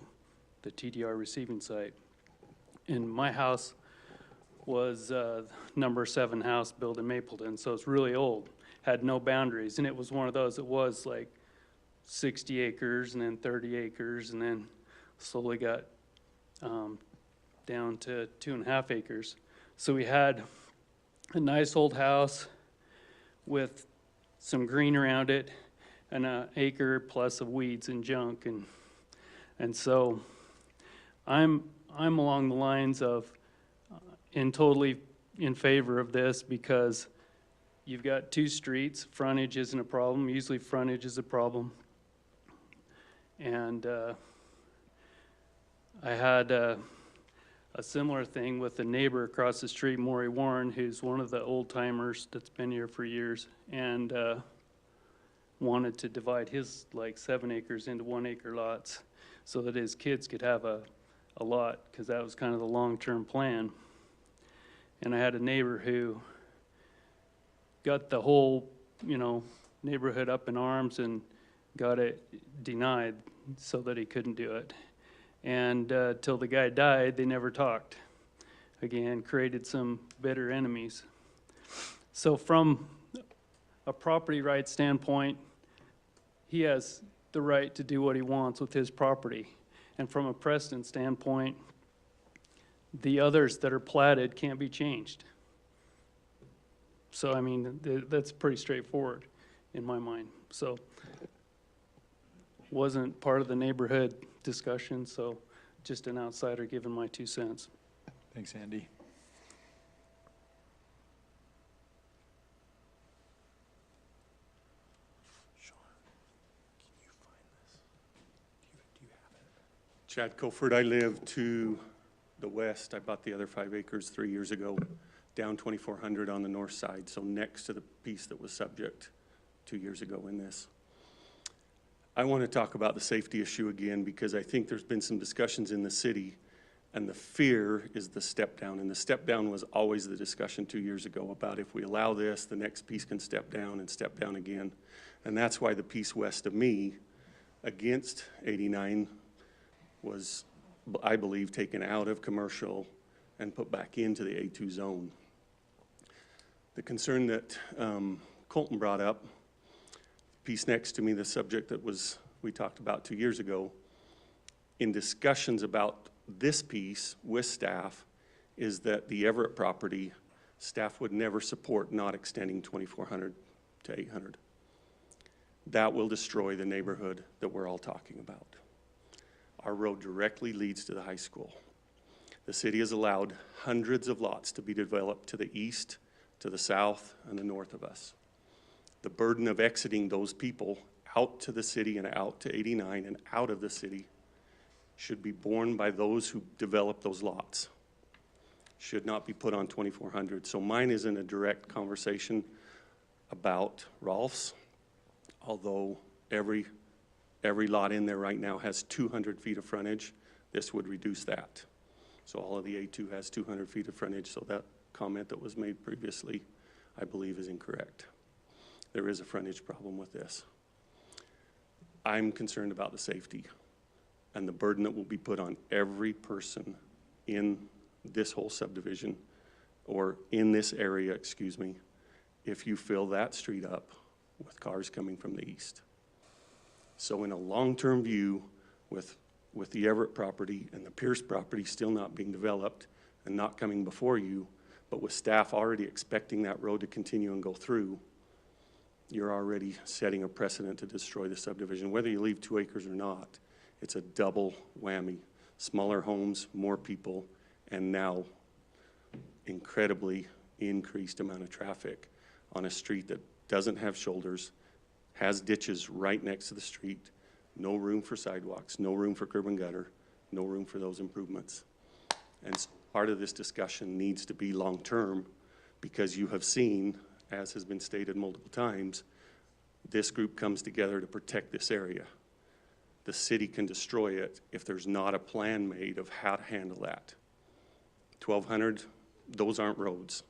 the TDR receiving site. And my house was number 7 house built in Mapleton, so it's really old, had no boundaries, and it was one of those that was like 60 acres and then 30 acres and then slowly got down to 2.5 acres. So we had a nice old house with some green around it and an acre plus of weeds and junk, and so I'm along the lines of totally in favor of this, because you've got 2 streets, frontage isn't a problem, usually frontage is a problem. And I had a similar thing with a neighbor across the street, Maury Warren, who's one of the old timers that's been here for years, and wanted to divide his like 7 acres into 1 acre lots so that his kids could have a lot, because that was kind of the long-term plan. And I had a neighbor who got the whole, you know, neighborhood up in arms and got it denied so that he couldn't do it. And till the guy died, they never talked. Again, created some bitter enemies. So from a property rights standpoint, he has the right to do what he wants with his property. And from a precedent standpoint, the others that are platted can't be changed. So, I mean, that's pretty straightforward in my mind. So, wasn't part of the neighborhood discussion, so just an outsider giving my 2 cents. Thanks, Andy. Chad Colford, I live to the west. I bought the other 5 acres 3 years ago, down 2,400 on the north side, so next to the piece that was subject 2 years ago in this. I want to talk about the safety issue again because I think there's been some discussions in the city, and the fear is the step down. And the step down was always the discussion 2 years ago about if we allow this, the next piece can step down again. And that's why the piece west of me against 89 was, I believe, taken out of commercial and put back into the A2 zone. The concern that Colton brought up, piece next to me, the subject that we talked about 2 years ago, in discussions about this piece with staff, is that the Everett property, staff would never support not extending 2,400 to 800. That will destroy the neighborhood that we're all talking about. Our road directly leads to the high school. The city has allowed hundreds of lots to be developed to the east, to the south, and the north of us. The burden of exiting those people out to the city and out to 89 and out of the city should be borne by those who develop those lots. Should not be put on 2,400. So mine isn't a direct conversation about Rolf's, although every lot in there right now has 200 feet of frontage. This would reduce that. So all of the A2 has 200 feet of frontage, so that comment that was made previously, I believe, is incorrect. There is a frontage problem with this. I'm concerned about the safety and the burden that will be put on every person in this whole subdivision, or in this area, excuse me, if you fill that street up with cars coming from the east. So in a long-term view, with the Everett property and the Pierce property still not being developed and not coming before you, but with staff already expecting that road to continue and go through, you're already setting a precedent to destroy the subdivision. Whether you leave 2 acres or not, it's a double whammy. Smaller homes, more people, and now incredibly increased amount of traffic on a street that doesn't have shoulders, has ditches right next to the street, no room for sidewalks, no room for curb and gutter, no room for those improvements. And so part of this discussion needs to be long-term, because you have seen, as has been stated multiple times, this group comes together to protect this area. The city can destroy it if there's not a plan made of how to handle that. 1,200, those aren't roads.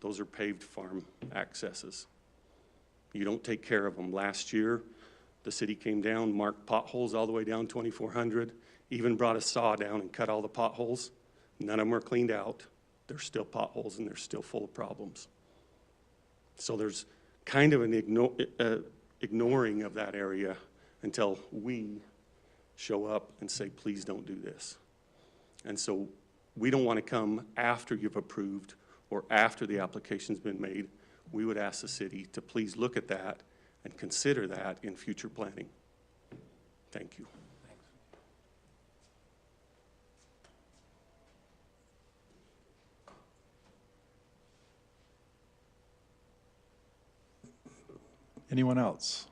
Those are paved farm accesses. You don't take care of them. Last year, the city came down, marked potholes all the way down 2,400, even brought a saw down and cut all the potholes. None of them are cleaned out. There's still potholes and they're still full of problems. So there's kind of an ignoring of that area until we show up and say, please don't do this. And so we don't want to come after you've approved or after the application's been made. We would ask the city to please look at that and consider that in future planning. Thank you. Anyone else?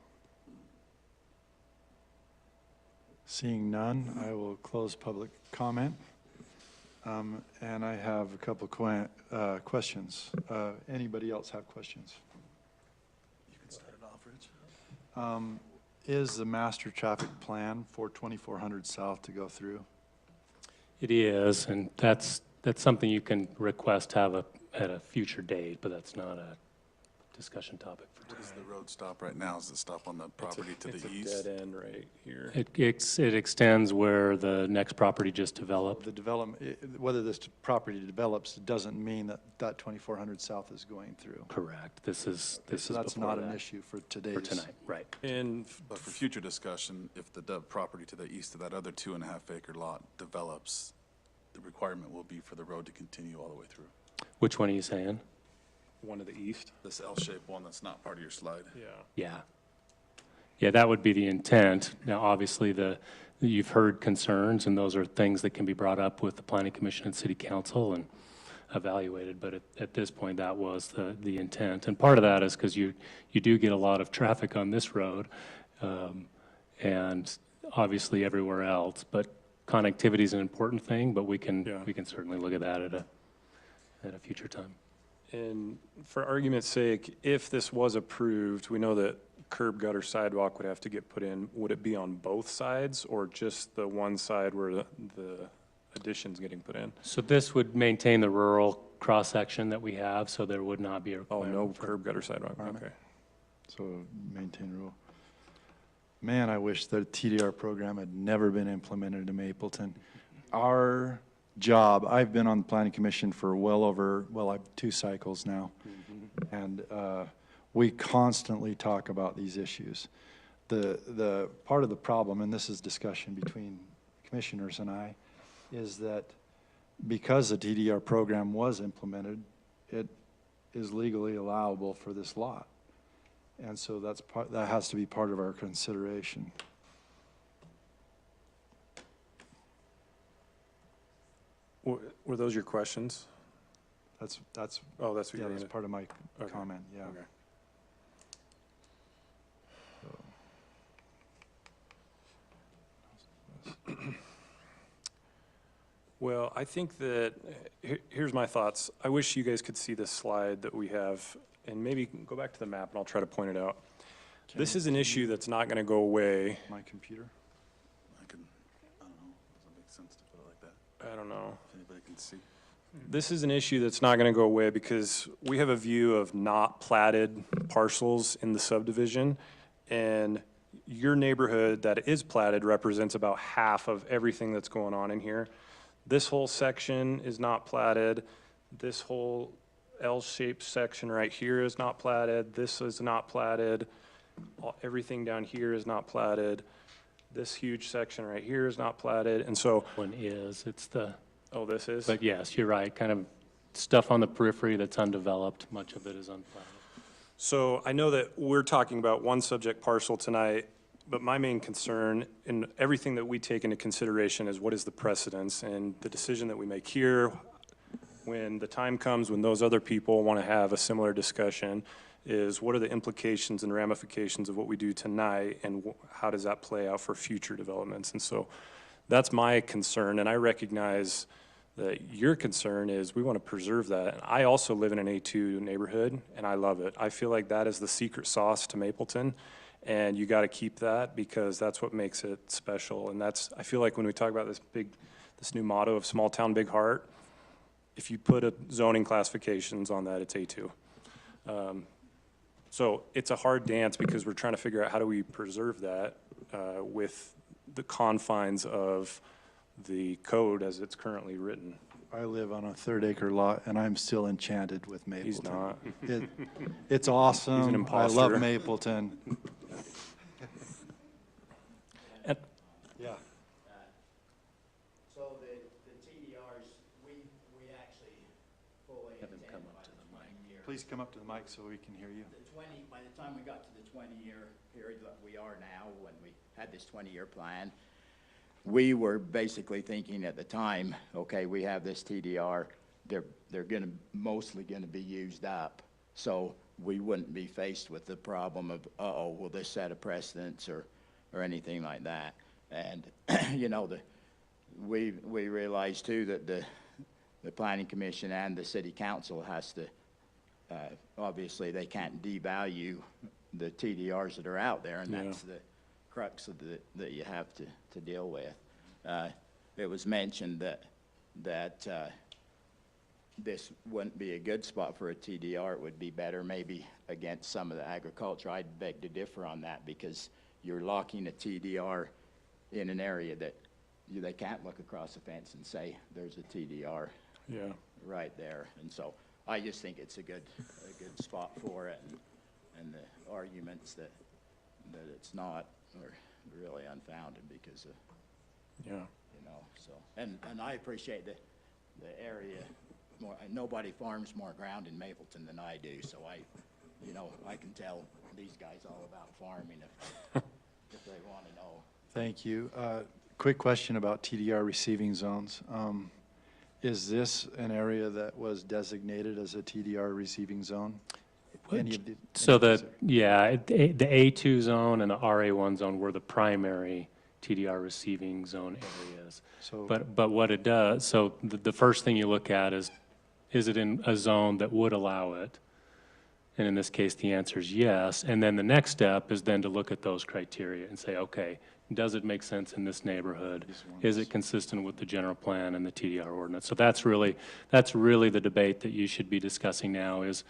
Seeing none, I will close public comment. And I have a couple questions. Anybody else have questions? You can start it off, Rich. Is the master traffic plan for 2400 South to go through? It is, and that's something you can request to have at a future date, but that's not discussion topic for What does tonight. the road stop right now? Does it stop on the property to It's the a east? dead end right here. It extends where the next property just developed. The development, whether this property develops doesn't mean that that 2400 South is going through. Correct. This is So that's before not an that, issue for today's. for tonight, right. And But for future discussion, if the property to the east of that other 2.5 acre lot develops, the requirement will be for the road to continue all the way through. Which one are you saying? one to the east. This L-shaped one that's not part of your slide. Yeah. Yeah. Yeah, that would be the intent. Now, obviously, you've heard concerns, and those are things that can be brought up with the planning commission and city council and evaluated, but at this point, that was the intent. And part of that is because you do get a lot of traffic on this road, and obviously everywhere else, but connectivity is an important thing, but we can certainly look at that at a future time. And for argument's sake, if this was approved, we know that curb gutter sidewalk would have to get put in. Would it be on both sides or just the one side where the addition's getting put in? So this would maintain the rural cross-section that we have, so there would not be a Oh, requirement. no curb gutter sidewalk, okay. So maintain rule. Man, I wish the TDR program had never been implemented in Mapleton. Our job, I've been on the planning commission for I've 2 cycles now. And we constantly talk about these issues. The part of the problem, and this is discussion between commissioners and I, is that because the TDR program was implemented, it is legally allowable for this lot. And so that has to be part of our consideration. Were those your questions? That's, Oh, that's what yeah, you're that's gonna. part of my Okay. comment, yeah. Okay. Well, I think that, here's my thoughts. I wish you guys could see this slide that we have, and maybe go back to the map and I'll try to point it out. This is an issue that's not gonna go away. My computer? I don't know, does it make sense to put it like that? I don't know. If anybody can see. This is an issue that's not gonna go away because we have a view of not platted parcels in the subdivision. And your neighborhood that is platted represents about half of everything that's going on in here. This whole section is not platted. This whole L-shaped section right here is not platted. This is not platted. Everything down here is not platted. This huge section right here is not platted. And so, One is, oh, this is? but yes, you're right, kind of stuff on the periphery that's undeveloped, much of it is unplatted. So I know that we're talking about one subject parcel tonight, but my main concern in everything that we take into consideration is what is the precedence and the decision that we make here when the time comes when those other people want to have a similar discussion is what are the implications and ramifications of what we do tonight and how does that play out for future developments? And so that's my concern, and I recognize that your concern is we want to preserve that. And I also live in an A2 neighborhood, and I love it. I feel like that is the secret sauce to Mapleton, and you got to keep that because that's what makes it special. And I feel like when we talk about this new motto of small town, big heart, if you put a zoning classifications on that, it's A2. So it's a hard dance because we're trying to figure out how do we preserve that with the confines of the code as it's currently written. I live on a 3rd acre lot and I'm still enchanted with Mapleton. He's not. It's awesome. He's an I love imposter. Mapleton. Yeah. So the TDRs, we actually fully intend by the 20-year. Please come up to the mic so we can hear you. By the time we got to the 20-year period that we are now, when we had this 20-year plan, we were basically thinking at the time, okay, we have this TDR, they're mostly gonna be used up. So we wouldn't be faced with the problem of, will this set a precedence or anything like that. And, you know, we realize too that the planning commission and the city council has to, obviously they can't devalue the TDRs that are out there, and that's the crux of that you have to deal with. It was mentioned that this wouldn't be a good spot for a TDR. It would be better maybe against some of the agriculture. I'd beg to differ on that because you're locking a TDR in an area that they can't look across the fence and say, there's a TDR Yeah. right there. And so I just think it's a good spot for it, and the arguments that it's not are really unfounded because of, Yeah. you know, so. And I appreciate the area more. Nobody farms more ground in Mapleton than I do, so I can tell these guys all about farming if they want to know. Thank you. Quick question about TDR receiving zones. Is this an area that was designated as a TDR receiving zone? So the A2 zone and the RA1 zone were the primary TDR receiving zone areas. So- But what it does, so the first thing you look at is it in a zone that would allow it? And in this case, the answer is yes. And then the next step is then to look at those criteria and say, okay, does it make sense in this neighborhood? Is it consistent with the general plan and the TDR ordinance? So that's really the debate that you should be discussing now is,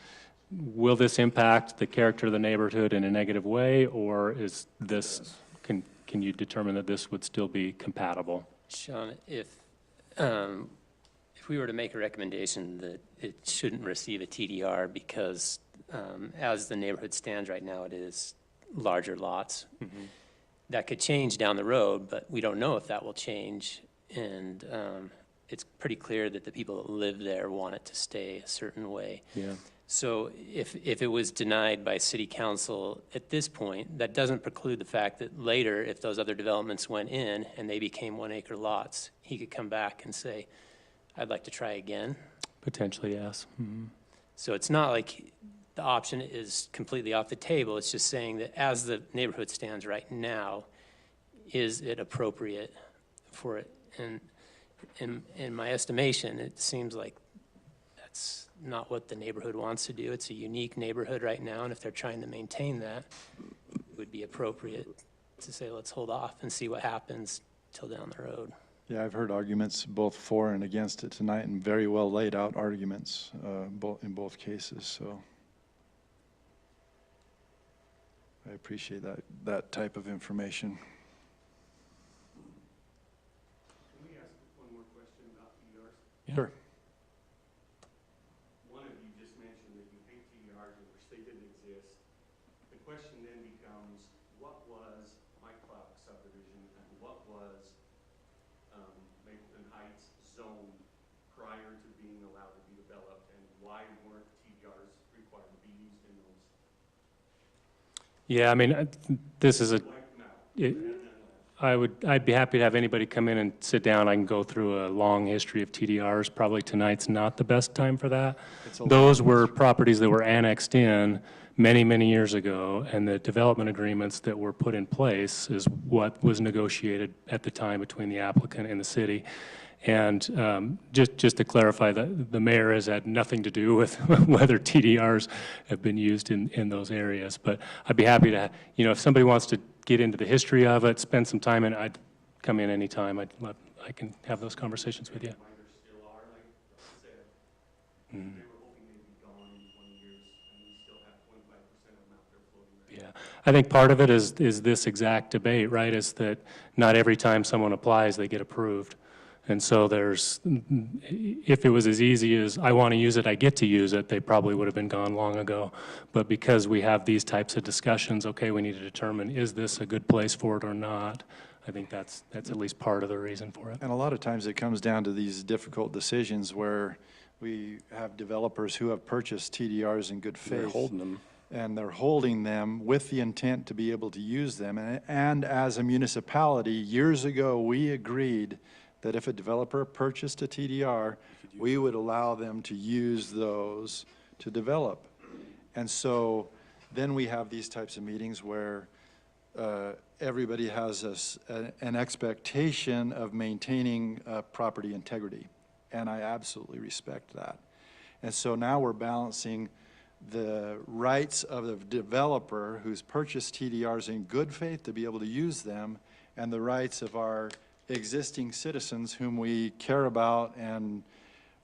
will this impact the character of the neighborhood in a negative way, or is this, can you determine that this would still be compatible? Sean, if we were to make a recommendation that it shouldn't receive a TDR because as the neighborhood stands right now, it is larger lots. Mm-hmm. That could change down the road, but we don't know if that will change. And it's pretty clear that the people that live there want it to stay a certain way. Yeah. So if it was denied by city council at this point, that doesn't preclude the fact that later, if those other developments went in and they became 1 acre lots, he could come back and say, I'd like to try again. Potentially, yes. Mhm. So it's not like the option is completely off the table. It's just saying that as the neighborhood stands right now, is it appropriate for it? And in my estimation, it seems like that's not what the neighborhood wants to do. It's a unique neighborhood right now, and if they're trying to maintain that, it would be appropriate to say, let's hold off and see what happens till down the road. Yeah, I've heard arguments both for and against it tonight, and very well laid out arguments in both cases, so. I appreciate that type of information. Can we ask one more question about TDRs? Sure. One of you just mentioned that you hate TDRs and wish they didn't exist. The question then becomes, what was Mike Cloud subdivision and what was Mapleton Heights zone prior to being allowed to be developed, and why weren't TDRs required to be used in those? Yeah, I mean, this is I'd be happy to have anybody come in and sit down. I can go through a long history of TDRs. Probably tonight's not the best time for that. Those were properties that were annexed in many, many years ago, and the development agreements that were put in place is what was negotiated at the time between the applicant and the city. And just to clarify, the mayor has had nothing to do with whether TDRs have been used in those areas. But I'd be happy to, if somebody wants to get into the history of it, spend some time, and I'd come in anytime. I can have those conversations with you. Mm. Yeah, I think part of it is this exact debate, right? Is that not every time someone applies, they get approved. And so if it was as easy as, I want to use it, I get to use it, they probably would have been gone long ago. But because we have these types of discussions, okay, we need to determine, is this a good place for it or not? I think that's at least part of the reason for it. And a lot of times it comes down to these difficult decisions where we have developers who have purchased TDRs in good faith. They're holding them. And they're holding them with the intent to be able to use them. And as a municipality, years ago, we agreed that if a developer purchased a TDR, we would allow them to use those to develop. And so then we have these types of meetings where everybody has an expectation of maintaining property integrity. And I absolutely respect that. And so now we're balancing the rights of the developer who's purchased TDRs in good faith to be able to use them, and the rights of our existing citizens whom we care about and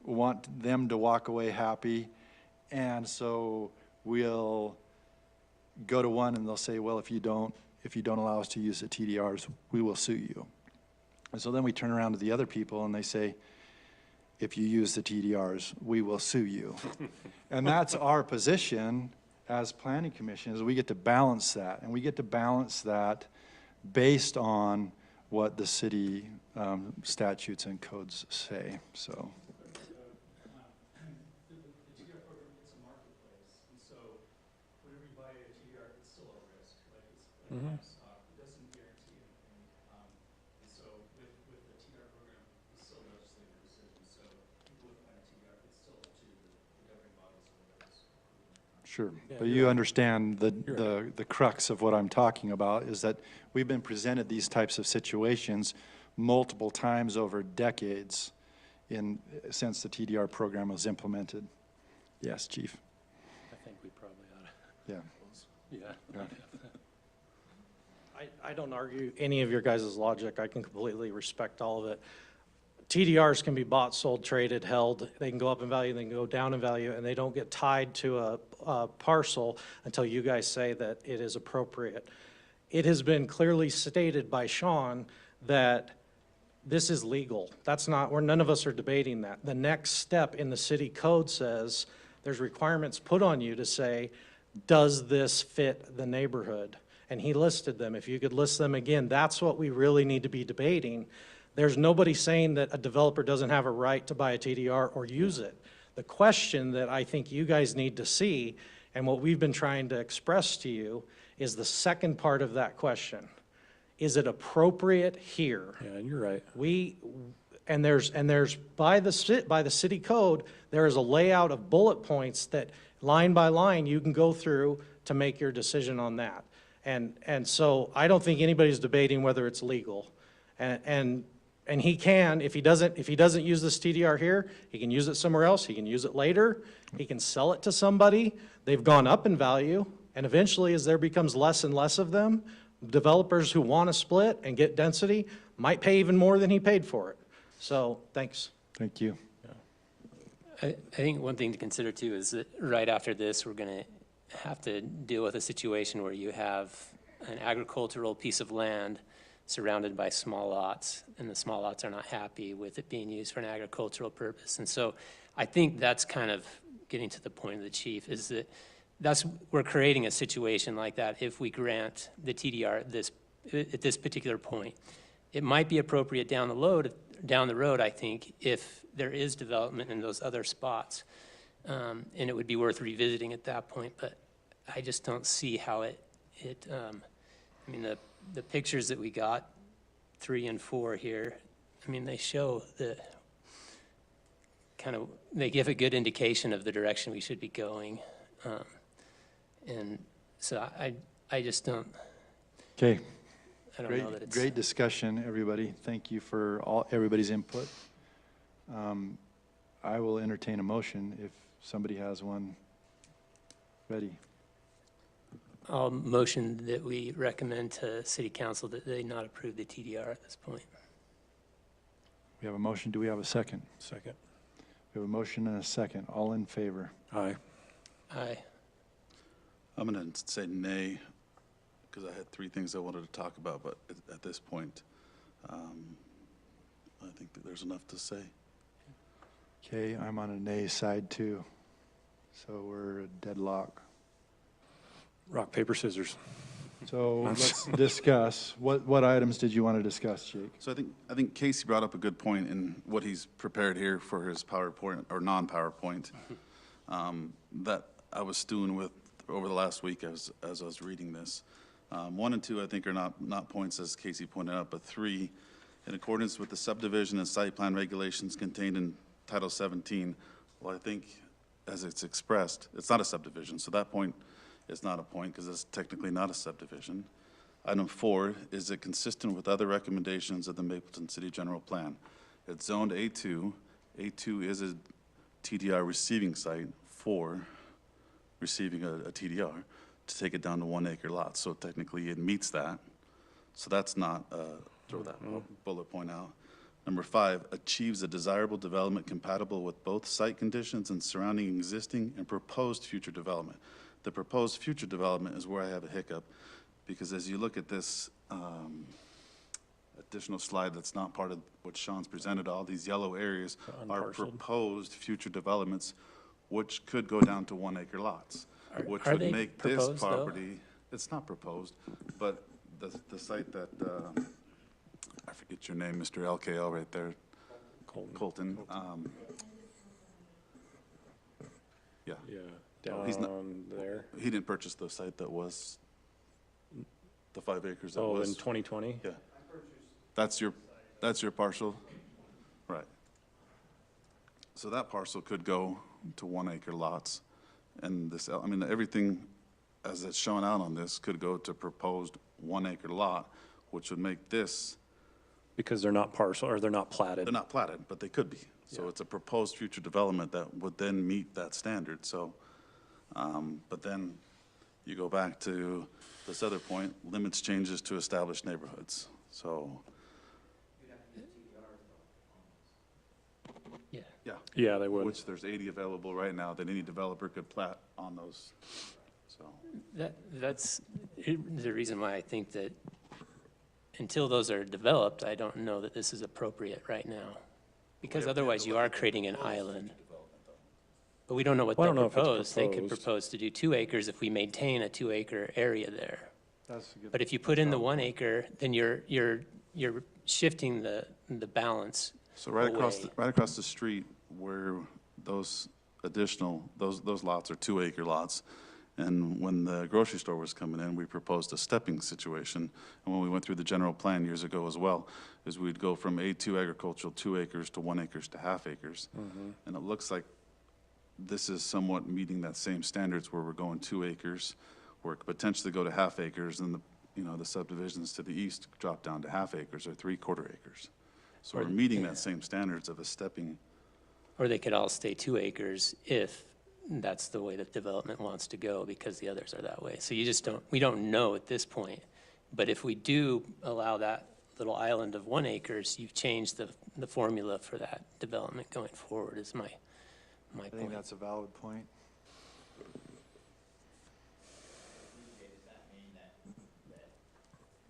want them to walk away happy. And so we'll go to one and they'll say, well, if you don't allow us to use the TDRs, we will sue you. And so then we turn around to the other people and they say, if you use the TDRs, we will sue you. And that's our position as planning commission, is we get to balance that. And we get to balance that based on what the city statutes and codes say, so. Mm-hmm. It doesn't guarantee anything. And so with the TDR program, it's still legislative decision. So people with a TDR, it's still up to the governing bodies or whatever. Sure, but you understand the crux of what I'm talking about is that we've been presented these types of situations multiple times over decades since the TDR program was implemented. Yes, Chief? I think we probably ought to. Yeah. Yeah. I don't argue any of your guys' logic. I can completely respect all of it. TDRs can be bought, sold, traded, held. They can go up in value, they can go down in value, and they don't get tied to a parcel until you guys say that it is appropriate. It has been clearly stated by Sean that this is legal. That's not, none of us are debating that. The next step in the city code says there's requirements put on you to say, does this fit the neighborhood? And he listed them. If you could list them again, that's what we really need to be debating. There's nobody saying that a developer doesn't have a right to buy a TDR or use it. The question that I think you guys need to see, and what we've been trying to express to you, is the second part of that question. Is it appropriate here? Yeah, you're right. And there's by the city code, there is a layout of bullet points that line by line you can go through to make your decision on that. And so I don't think anybody's debating whether it's legal. And he can, if he doesn't use this TDR here, he can use it somewhere else, he can use it later, he can sell it to somebody. They've gone up in value, and eventually as there becomes less and less of them, developers who want to split and get density might pay even more than he paid for it. So, thanks. Thank you. I think one thing to consider too is that right after this, we're going to have to deal with a situation where you have an agricultural piece of land surrounded by small lots, and the small lots are not happy with it being used for an agricultural purpose. And so I think that's kind of getting to the point of the chief, is that we're creating a situation like that if we grant the TDR at this particular point. It might be appropriate down the road, I think, if there is development in those other spots. And it would be worth revisiting at that point, but I just don't see how I mean, the pictures that we got, 3 and 4 here, I mean, they show they give a good indication of the direction we should be going. And so I just don't. Okay. I don't know that it's. Great discussion, everybody. Thank you for everybody's input. I will entertain a motion if somebody has one ready. I'll motion that we recommend to City Council that they not approve the TDR at this point. We have a motion. Do we have a second? Second. We have a motion and a second. All in favor? Aye. Aye. I'm going to say nay, because I had 3 things I wanted to talk about, but at this point, I think that there's enough to say. Okay, I'm on a nay side too. So we're a deadlock. Rock, paper, scissors. So let's discuss. What items did you want to discuss, Jake? So I think Casey brought up a good point in what he's prepared here for his PowerPoint or non-PowerPoint that I was stewing with over the last week as I was reading this. 1 and 2 I think are not points as Casey pointed out, but 3, in accordance with the subdivision and site plan regulations contained in Title 17. Well, I think as it's expressed, it's not a subdivision, so that point is not a point because it's technically not a subdivision. Item 4, is it consistent with other recommendations of the Mapleton City General Plan? It's zoned A2. A2 is a TDR receiving site for receiving a TDR to take it down to 1 acre lots. So technically it meets that. So that's not, throw that bullet point out. Number 5, achieves a desirable development compatible with both site conditions and surrounding existing and proposed future development. The proposed future development is where I have a hiccup, because as you look at this additional slide that's not part of what Sean's presented, all these yellow areas are proposed future developments, which could go down to 1 acre lots, which are would they make this proposed, though? property, it's not proposed, but the site that, I forget your name, Mr. LKL right there. Colton. Yeah. Yeah, Oh, he's not- down there. He didn't purchase the site that was the 5 acres that Oh, was. in 2020? Yeah. That's your parcel? Right. So that parcel could go to 1 acre lots. And this, I mean, everything as it's shown out on this could go to proposed 1 acre lot, which would make this, Because they're not parcel, or they're not platted. they're not platted, but they could be. So it's a proposed future development that would then meet that standard, so. But then you go back to this other point, limits changes to established neighborhoods, so. Yeah. Yeah. Yeah, they would. Which there's 80 available right now that any developer could plat on those, so. That's the reason why I think that until those are developed, I don't know that this is appropriate right now. Because otherwise you are creating an island. But we don't know what Well, I they don't know if it's propose. They could proposed. propose to do 2 acres if we maintain a 2 acre area there. That's a good. But if you put in the 1 acre, then you're shifting the balance. So right across, away. right across the street where those additional, those lots are 2 acre lots. And when the grocery store was coming in, we proposed a stepping situation. And when we went through the general plan years ago as well, is we'd go from A2 agricultural 2 acres to 1 acres to half acres. And it looks like this is somewhat meeting that same standards where we're going 2 acres, where it could potentially go to half acres, and the subdivisions to the east drop down to half acres or 3/4 acres. So we're meeting that same standards of a stepping. Or they could all stay 2 acres if that's the way that development wants to go, because the others are that way. So we don't know at this point. But if we do allow that little island of 1 acres, you've changed the formula for that development going forward, is my I think point. that's a valid point. Does that mean that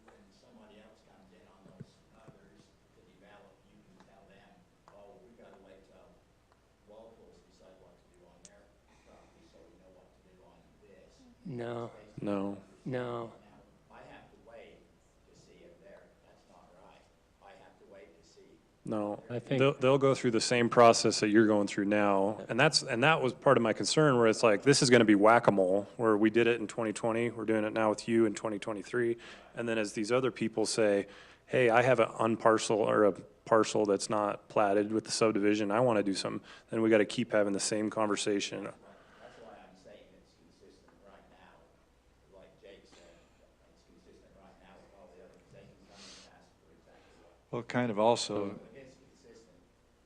when somebody else comes in on those others to develop, you can tell them, oh, we've got to wait till locals decide what to do on their property, so we know what to do on this? No, No. no. Now, I have to wait to see if that's not right. I have to wait to see. No, I think- they'll go through the same process that you're going through now. And that was part of my concern, where it's like, this is gonna be whack-a-mole, where we did it in 2020, we're doing it now with you in 2023. And then as these other people say, hey, I have an unparcel or a parcel that's not platted with the subdivision, I wanna do something, then we gotta keep having the same conversation. That's why I'm saying it's consistent right now. Like Jake said, it's consistent right now with all the other things coming past for exactly what. Well, kind of also, It's consistent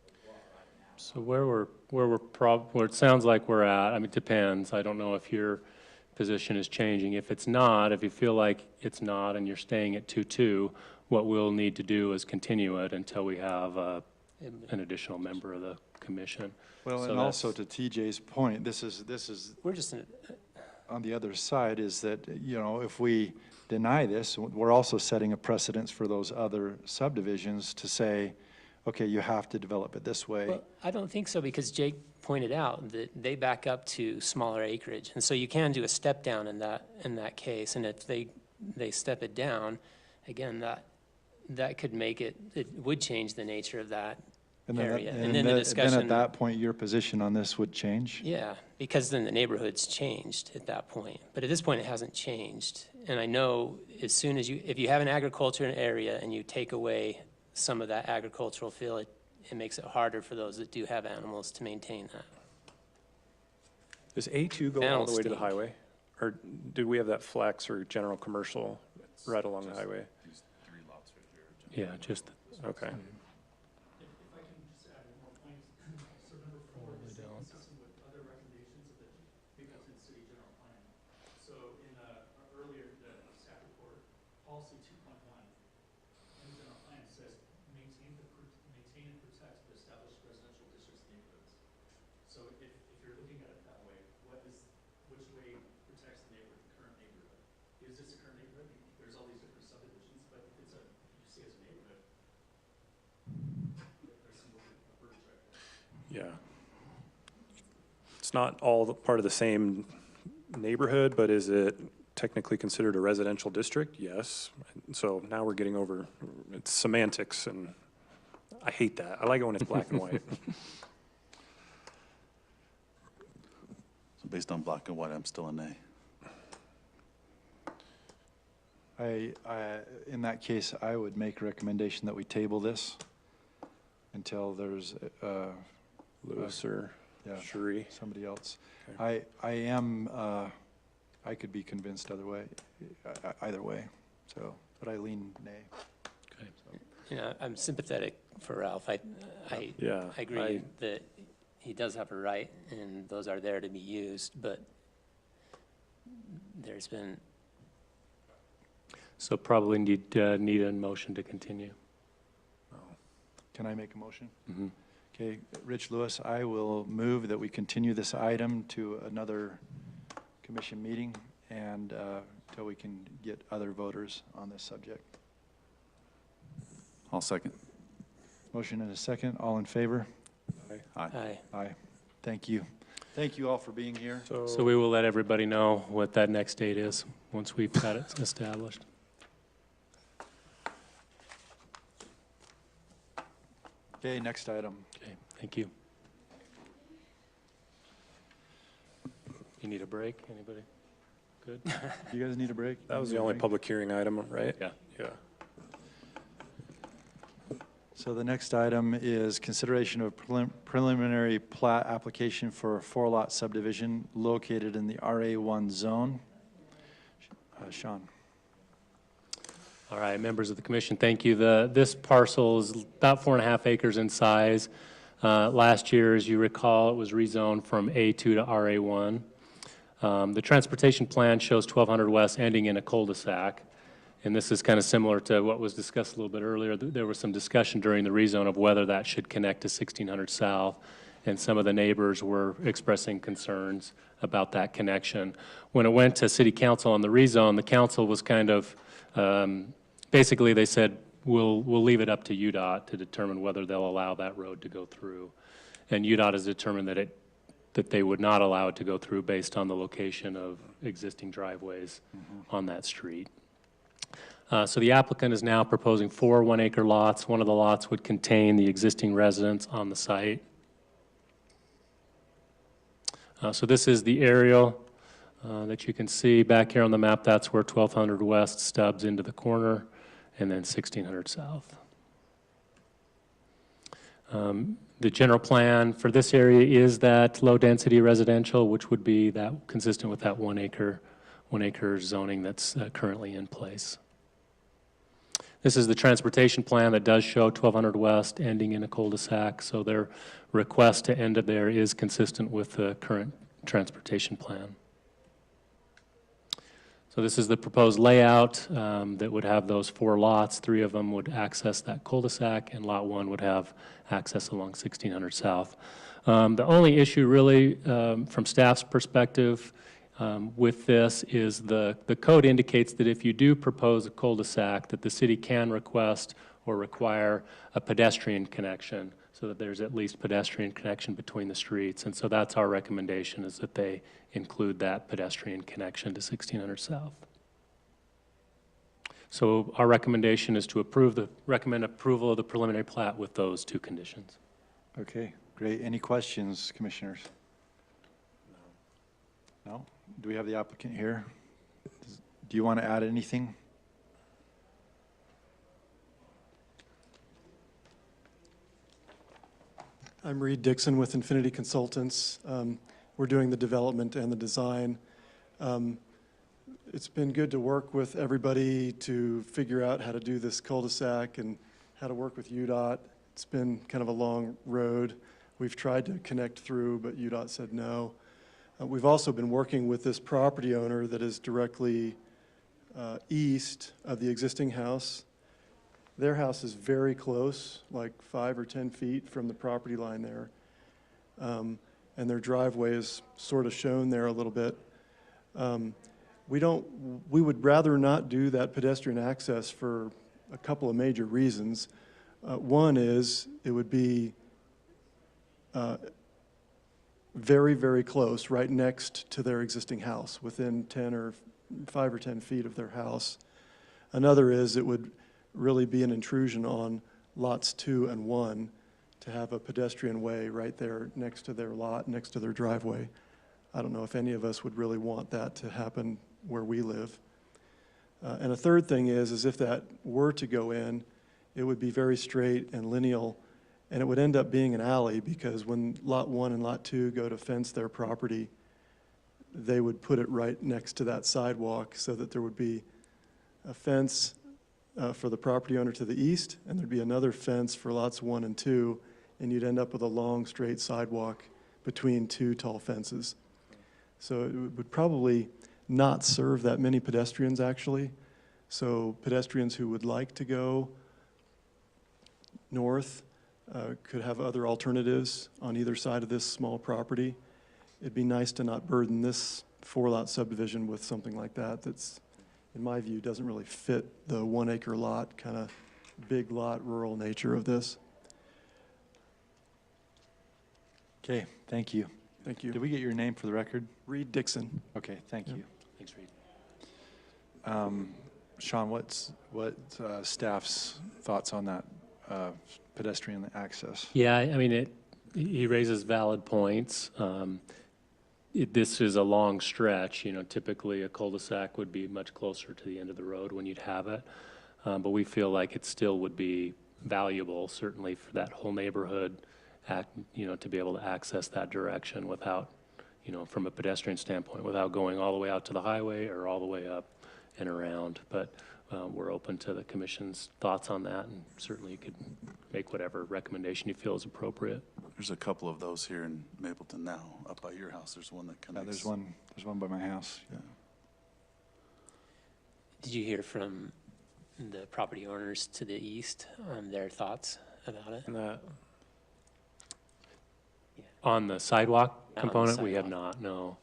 with what right now. So where it sounds like we're at, I mean, it depends. I don't know if your position is changing. If it's not, if you feel like it's not and you're staying at 2-2, what we'll need to do is continue it until we have an additional member of the commission. well, So and also that's- to TJ's point, this is We're just, on the other side is that, if we deny this, we're also setting a precedence for those other subdivisions to say, okay, you have to develop it this way. well, I don't think so, because Jake pointed out that they back up to smaller acreage. And so you can do a step down in that case. And if they step it down, again, that could make it would change the nature of that And then, area. and And then then the at discussion. that point, your position on this would change? Yeah, because then the neighborhood's changed at that point. But at this point, it hasn't changed. And I know as soon as if you have an agricultural area and you take away some of that agricultural feel, it makes it harder for those that do have animals to maintain that. Does A2 go all the way to the highway? Or do we have that flex or general commercial right along the highway? These 3 lots right here. Yeah, just, okay. If I can just add one more point, so number 4 is consistent with other recommendations of the Binghamton City General Plan. So in earlier, the staff report, policy 2.1, in the general plan says, maintain So if you're looking at it that way, which way protects the neighborhood, the current neighborhood? Is this a current neighborhood? There's all these different subdivisions, but if it's you see as a neighborhood, there's some verge right there. Yeah. It's not all part of the same neighborhood, but is it technically considered a residential district? Yes. So now we're getting over, it's semantics, and I hate that. I like it when it's black and white. So based on black and white, I'm still a nay. In that case, I would make a recommendation that we table this until there's, Lewis or yeah, Sheree? somebody else. Okay. I could be convinced either way, so, but I lean nay. Yeah, I'm sympathetic for Ralph. I Yeah, agree that he does have a right, and those are there to be used, but there's been, So probably need a motion to continue. Can I make a motion? Mm-hmm. Okay, Rich Lewis, I will move that we continue this item to another commission meeting and till we can get other voters on this subject. I'll second. Motion and a second. All in favor? aye. Aye. Thank you. Thank you all for being here. So we will let everybody know what that next date is, once we've got it established. Okay, next item. Okay, thank you. You need a break, anybody? Good? You guys need a break? That was the only public hearing item, right? Yeah. Yeah. So the next item is consideration of preliminary plat application for a 4-lot subdivision located in the RA1 zone. Sean. All right, members of the commission, thank you. This parcel is about 4.5 acres in size. Last year, as you recall, it was rezoned from A2 to RA1. The transportation plan shows 1200 West ending in a cul-de-sac. And this is kind of similar to what was discussed a little bit earlier. There was some discussion during the rezone of whether that should connect to 1600 South. And some of the neighbors were expressing concerns about that connection. When it went to city council on the rezone, the council was kind of, basically they said, we'll leave it up to UDOT to determine whether they'll allow that road to go through. And UDOT has determined that they would not allow it to go through based on the location of existing driveways on that street. So the applicant is now proposing 4 one-acre lots. One of the lots would contain the existing residence on the site. So this is the aerial that you can see back here on the map. That's where 1200 West stubs into the corner, and then 1600 South. The general plan for this area is that low-density residential, which would be that consistent with that one acre zoning that's currently in place. This is the transportation plan that does show 1200 West ending in a cul-de-sac, so their request to end it there is consistent with the current transportation plan. So this is the proposed layout that would have those 4 lots. 3 of them would access that cul-de-sac, and lot 1 would have access along 1600 South. The only issue really from staff's perspective with this is the code indicates that if you do propose a cul-de-sac, that the city can request or require a pedestrian connection so that there's at least pedestrian connection between the streets. And so that's our recommendation, is that they include that pedestrian connection to 1600 South. So our recommendation is to recommend approval of the preliminary plat with those 2 conditions. Okay, great. Any questions, commissioners? No? Do we have the applicant here? Do you want to add anything? I'm Reed Dixon with Infinity Consultants. We're doing the development and the design. It's been good to work with everybody to figure out how to do this cul-de-sac and how to work with UDOT. It's been kind of a long road. We've tried to connect through, but UDOT said no. We've also been working with this property owner that is directly east of the existing house. Their house is very close, like 5 or 10 feet from the property line there. And and their driveway is sort of shown there a little bit. We would rather not do that pedestrian access for a couple of major reasons. One is it would be very, very close, right next to their existing house, within 5 or 10 feet of their house. Another is it would really be an intrusion on lots 2 and 1 to have a pedestrian way right there next to their lot, next to their driveway. I don't know if any of us would really want that to happen where we live. And a third thing is if that were to go in, it would be very straight and lineal, and it would end up being an alley, because when Lot 1 and Lot 2 go to fence their property, they would put it right next to that sidewalk so that there would be a fence for the property owner to the east, and there'd be another fence for lots 1 and 2, and you'd end up with a long, straight sidewalk between 2 tall fences. So it would probably not serve that many pedestrians, actually. So pedestrians who would like to go north could have other alternatives on either side of this small property. It'd be nice to not burden this 4-lot subdivision with something like that that's, in my view, doesn't really fit the 1-acre lot, kind of big lot, rural nature of this. Okay, thank you. Thank you. Did we get your name for the record? Reed Dixon. Okay, thank you. Thanks, Reed. Sean, what staff's thoughts on that pedestrian access? Yeah, I mean, he raises valid points. This is a long stretch, you know, typically a cul-de-sac would be much closer to the end of the road when you'd have it. But we feel like it still would be valuable, certainly for that whole neighborhood, you know, to be able to access that direction without, you know, from a pedestrian standpoint, without going all the way out to the highway or all the way up and around. But we're open to the commission's thoughts on that, and certainly you could make whatever recommendation you feel is appropriate. There's a couple of those here in Mapleton now, up by your house. There's one that Yeah, connects. there's one by my house. Yeah. Did you hear from the property owners to the east on their thoughts about it? On the sidewalk Not on the component, we have sidewalk. not, no.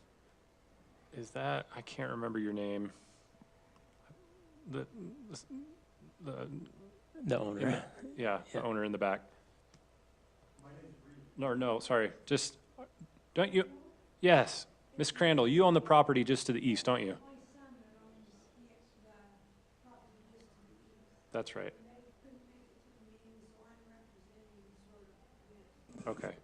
Is that, I can't remember your name. The The owner. yeah, the Yeah. owner in the back. No, sorry, just, don't you, yes, Miss Crandall, you own the property just to the east, don't you? That's right. Okay.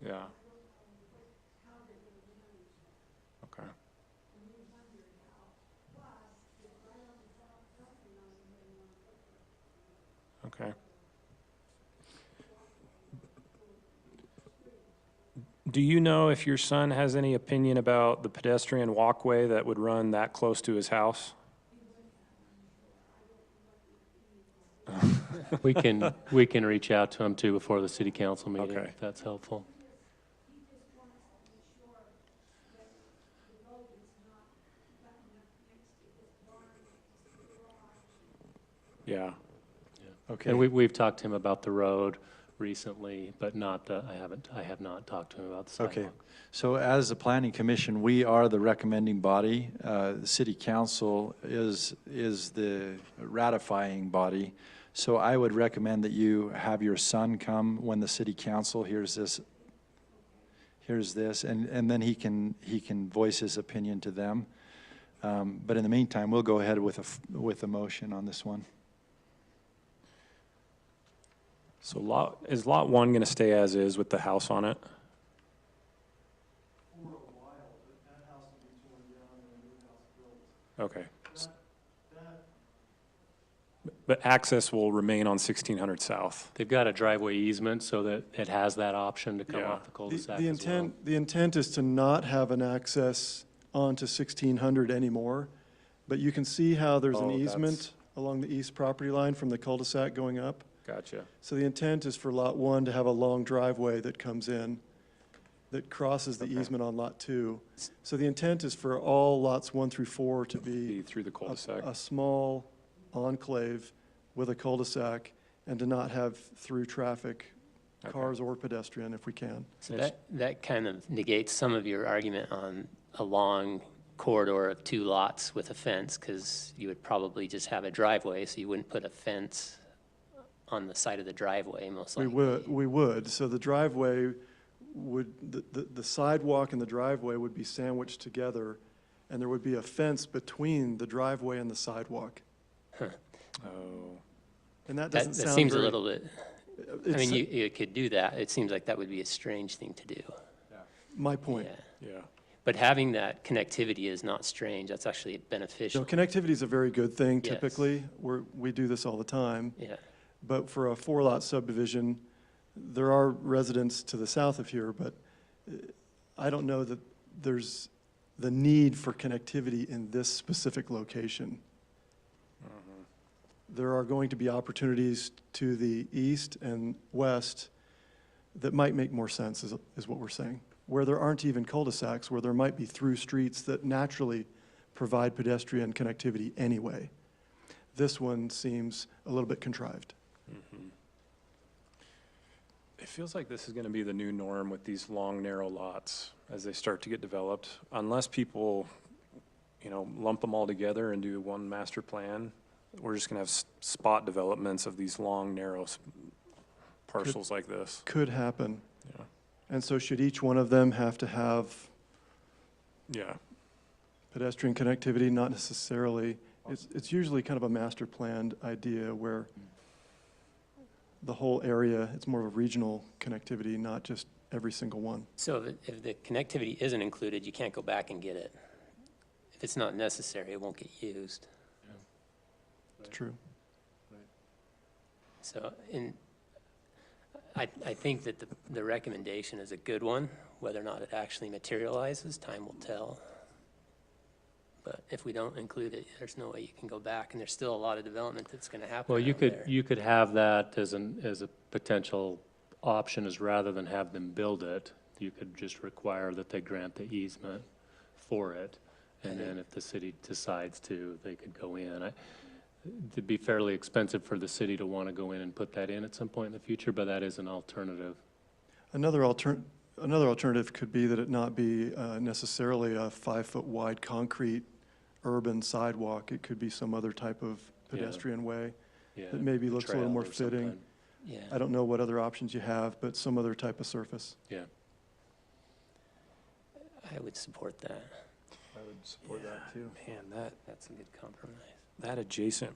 Yeah. Okay. Okay. Do you know if your son has any opinion about the pedestrian walkway that would run that close to his house? We can reach out to him too before the city council meeting, Okay. if that's helpful. Yeah. Okay. And we've talked to him about the road recently, but not I have not talked to him about the sidewalk. Okay, so as a planning commission, we are the recommending body. The city council is the ratifying body. So I would recommend that you have your son come when the city council hears this, and then he can voice his opinion to them. But in the meantime, we'll go ahead with a motion on this one. So is lot 1 going to stay as is with the house on it? For a while, but that house will be torn down and a new house built. Okay. That But access will remain on 1600 South. They've got a driveway easement so that it has that option to come Yeah. off the cul-de-sac The as well. intent, the intent is to not have an access onto 1600 anymore, but you can see how there's an Oh, that's- easement along the east property line from the cul-de-sac going up. Gotcha. So the intent is for Lot 1 to have a long driveway that comes in, that crosses the easement on Lot 2. So the intent is for all lots 1 through 4 to be Through the cul-de-sac. a small enclave with a cul-de-sac, and to not have through traffic, cars or pedestrian if we can. So that kind of negates some of your argument on a long corridor of 2 lots with a fence, because you would probably just have a driveway, so you wouldn't put a fence on the side of the driveway, most likely. We would. So the driveway would, the sidewalk and the driveway would be sandwiched together, and there would be a fence between the driveway and the sidewalk. Oh. And that That doesn't sound seems a very- little bit, I mean, you could do that. It seems like that would be a strange thing to do. My point. Yeah. Yeah. But having that connectivity is not strange. That's actually So beneficial. connectivity is a very good thing Yes. typically. We do this all the time. Yeah. But for a 4-lot subdivision, there are residents to the south of here, but I don't know that there's the need for connectivity in this specific location. There are going to be opportunities to the east and west that might make more sense, is what we're saying. Where there aren't even cul-de-sacs, where there might be through streets that naturally provide pedestrian connectivity anyway. This one seems a little bit contrived. It feels like this is going to be the new norm with these long, narrow lots as they start to get developed. Unless people, lump them all together and do one master plan, we're just going to have spot developments of these long, narrow parcels like this. Could happen. Yeah. And so should each one of them have to have Yeah. pedestrian connectivity? Not necessarily. It's usually kind of a master planned idea where the whole area, it's more of a regional connectivity, not just every single one. So if the connectivity isn't included, you can't go back and get it. If it's not necessary, it won't get used. It's true. So, I think that the recommendation is a good one. Whether or not it actually materializes, time will tell. But if we don't include it, there's no way you can go back, and there's still a lot of development that's going to happen Well, you around could, there. you could have that as a potential option, is rather than have them build it, you could just require that they grant the easement for it. And then if the city decides to, they could go in. It'd be fairly expensive for the city to want to go in and put that in at some point in the future, but that is an alternative. Another alternative could be that it not be necessarily a 5-foot wide concrete urban sidewalk. It could be some other type of pedestrian way Yeah, that maybe looks a little trail more or fitting. something. Yeah. I don't know what other options you have, but some other type of surface. Yeah. I would support that. I would support that too. Man, That's a good compromise. that adjacent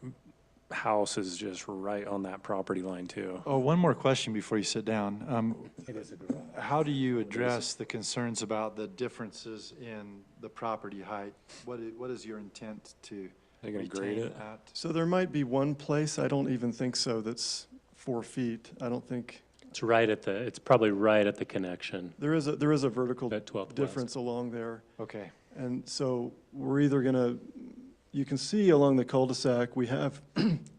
house is just right on that property line too. Oh, one more question before you sit down. It is a garage. How do you address the concerns about the differences in the property height? What is your intent to They're going to grade retain it? that? So there might be one place, I don't even think so, that's 4 feet. I don't think, It's right at it's probably right at the connection there is a vertical at 12th West. difference along there. Okay. And so we're either gonna, you can see along the cul-de-sac, we have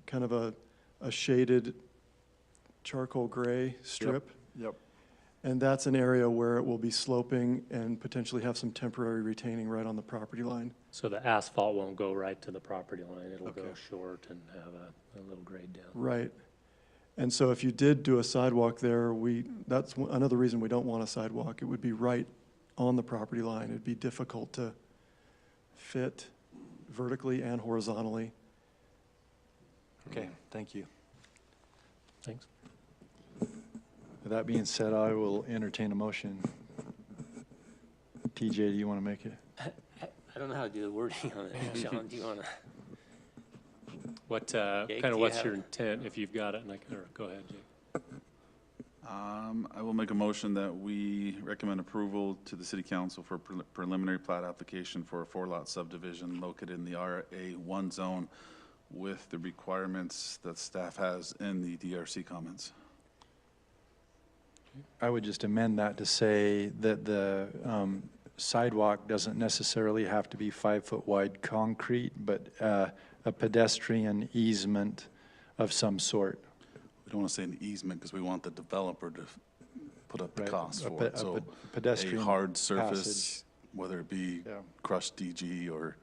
kind of a shaded charcoal gray strip. Yep. And that's an area where it will be sloping and potentially have some temporary retaining right on the property line. So the asphalt won't go right to the property line. It'll go Okay. short and have a little grade down. Right. And so if you did do a sidewalk there, that's another reason we don't want a sidewalk. It would be right on the property line. It'd be difficult to fit vertically and horizontally. Okay, thank you. Thanks. With that being said, I will entertain a motion. TJ, do you want to make it? I don't know how to do the wording on it. Sean, do you want to? What, Jake, kind do of you what's have- your intent, if you've got it, or go ahead, Jake. I will make a motion that we recommend approval to the city council for preliminary plat application for a 4-lot subdivision located in the RA1 zone with the requirements that staff has in the DRC comments. I would just amend that to say that sidewalk doesn't necessarily have to be 5-foot wide concrete, but a pedestrian easement of some sort. We don't want to say an easement because we want the developer to put up the Right, cost a for pe- it. a So pe- pedestrian a hard surface, passage. whether it be Yeah. crushed DG or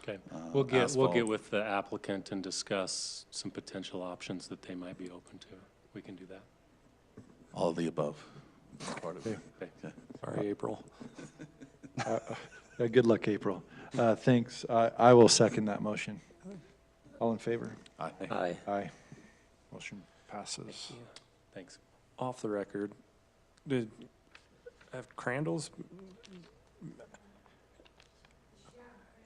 Okay, we'll get asphalt. with the applicant and discuss some potential options that they might be open to. We can do that. all of the above. That's part of it. Okay. Sorry, April. Good luck, April. Thanks. I will second that motion. All in favor? Aye. Aye. Aye. Motion passes. Thanks. Off the record, have Crandall's,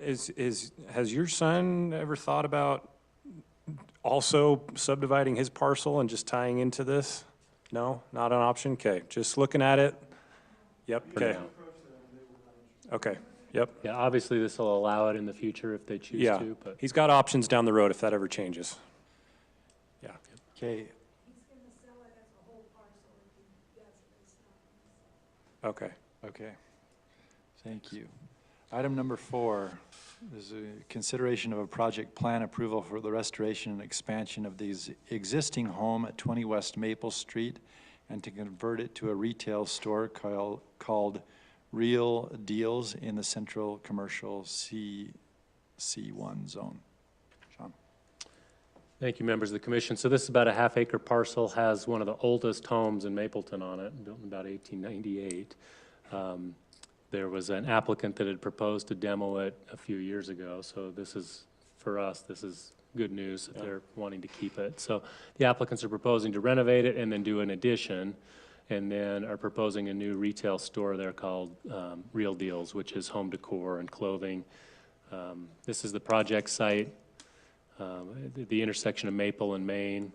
has your son ever thought about also subdividing his parcel and just tying into this? No, not an option? Okay, just looking at it? Yep, okay. Okay, yep, Yeah, obviously this will allow it in the future if they choose yeah. to, but He's got options down the road if that ever changes. Yeah. Okay, Okay. okay. Thank you. Item number 4 is a consideration of a project plan approval for the restoration and expansion of the existing home at 20 West Maple Street and to convert it to a retail store called Real Deals in the Central Commercial C1 zone. Sean? thank you, members of the commission. So this is about a half-acre parcel, has one of the oldest homes in Mapleton on it, built in about 1898. There was an applicant that had proposed to demo it a few years ago, so this is, for us, this is good news that they're wanting to keep it. So the applicants are proposing to renovate it and then do an addition, and then are proposing a new retail store there called Real Deals, which is home decor and clothing. This is the project site, the intersection of Maple and Main.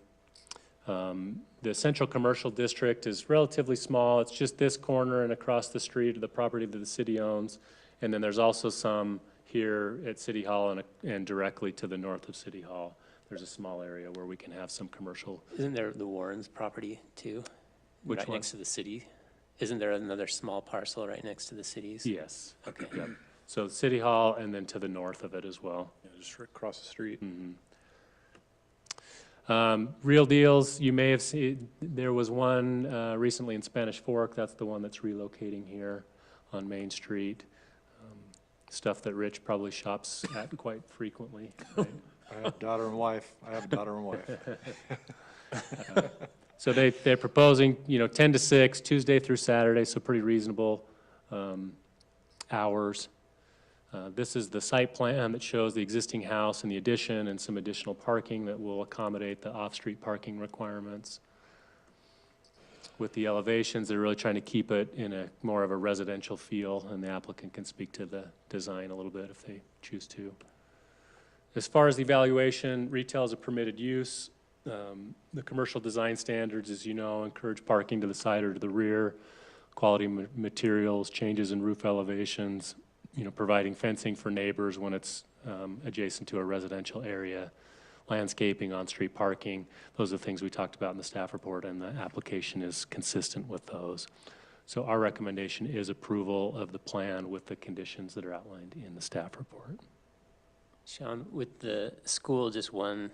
The Central Commercial District is relatively small. It's just this corner and across the street of the property that the city owns. And then there's also some here at City Hall and directly to the north of City Hall. There's a small area where we can have some commercial. Isn't there the Warrens property too? Which right one? next to the city? Isn't there another small parcel right next to the cities? Yes. Okay. Yep. So City Hall and then to the north of it as well. Yeah, just across the street. Real Deals, you may have seen, there was one recently in Spanish Fork. That's the one that's relocating here on Main Street. Stuff that Rich probably shops at quite frequently. Right? I have daughter and wife. I have daughter and wife. So they're proposing, 10 to 6, Tuesday through Saturday, so pretty reasonable hours. This is the site plan that shows the existing house and the addition and some additional parking that will accommodate the off-street parking requirements. With the elevations, they're really trying to keep it in a more of a residential feel, and the applicant can speak to the design a little bit if they choose to. As far as the evaluation, retail is a permitted use. The commercial design standards, as you know, encourage parking to the side or to the rear, quality materials, changes in roof elevations, providing fencing for neighbors when it's adjacent to a residential area, landscaping, on-street parking. Those are the things we talked about in the staff report, and the application is consistent with those. So our recommendation is approval of the plan with the conditions that are outlined in the staff report. Sean, with the school just one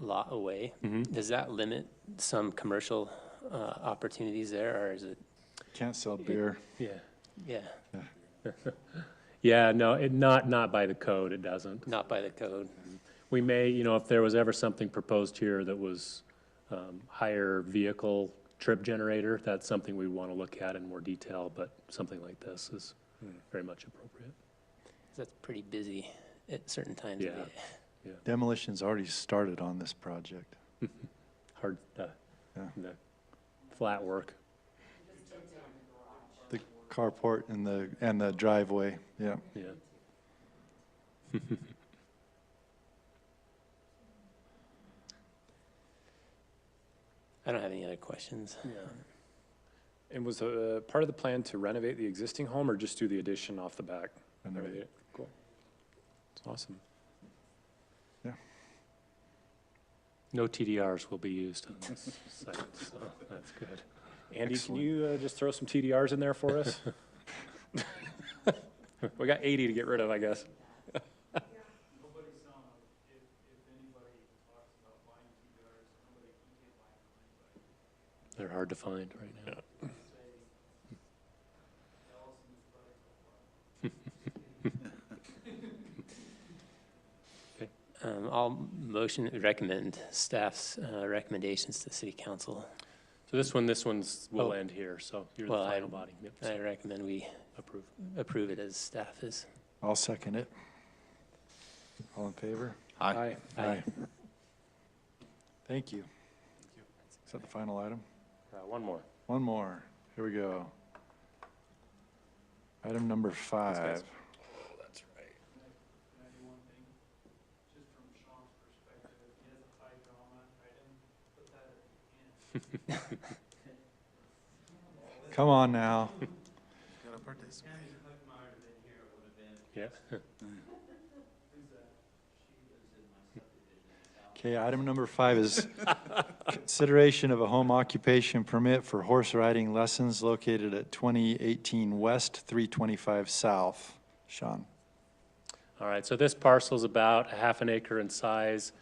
lot away, does that limit some commercial opportunities there, or is it? Can't sell beer. Yeah. Yeah, Yeah, no, not by the code, it doesn't. not by the code. We may, if there was ever something proposed here that was higher vehicle trip generator, that's something we want to look at in more detail, but something like this is very much appropriate. That's pretty busy at certain times of Yeah. the Demolition's already started on this project. Hard, the flat work. The carport and the driveway, yeah. Yeah. I don't have any other questions. And was part of the plan to renovate the existing home or just do the addition off the back? Renovate it. Cool. That's awesome. No TDRs will be used on this site, so that's good. Andy, can you just throw some TDRs in there for us? We got 80 to get rid of, I guess. They're hard to find right now. I'll recommend staff's recommendations to city council. So this one's will end here, so you're the Well, final body. Yep, so I recommend we approve it as staff is. I'll second it. All in favor? Aye. Aye. Thank you. Is that the final item? One more. One more. Here we go. Item number 5. That's right. Come on now. Gotta participate. Yeah. Okay, item number 5 is consideration of a home occupation permit for horse riding lessons located at 2018 West, 325 South. Sean. All right, so this parcel is about a half an acre in size,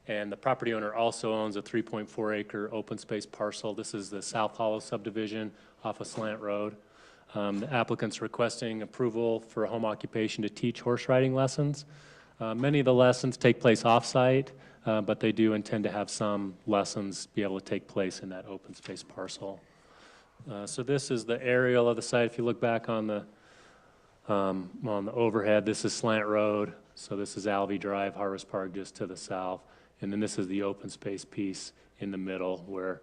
and the property owner also owns a 3.4 acre open space parcel. This is the South Hollow subdivision off of Slant Road. The applicant's requesting approval for a home occupation to teach horse riding lessons. Many of the lessons take place off-site, but they do intend to have some lessons be able to take place in that open space parcel. So this is the aerial of the site. If you look back on the overhead, this is Slant Road. So this is Alvey Drive, Harvest Park just to the south. And then this is the open space piece in the middle where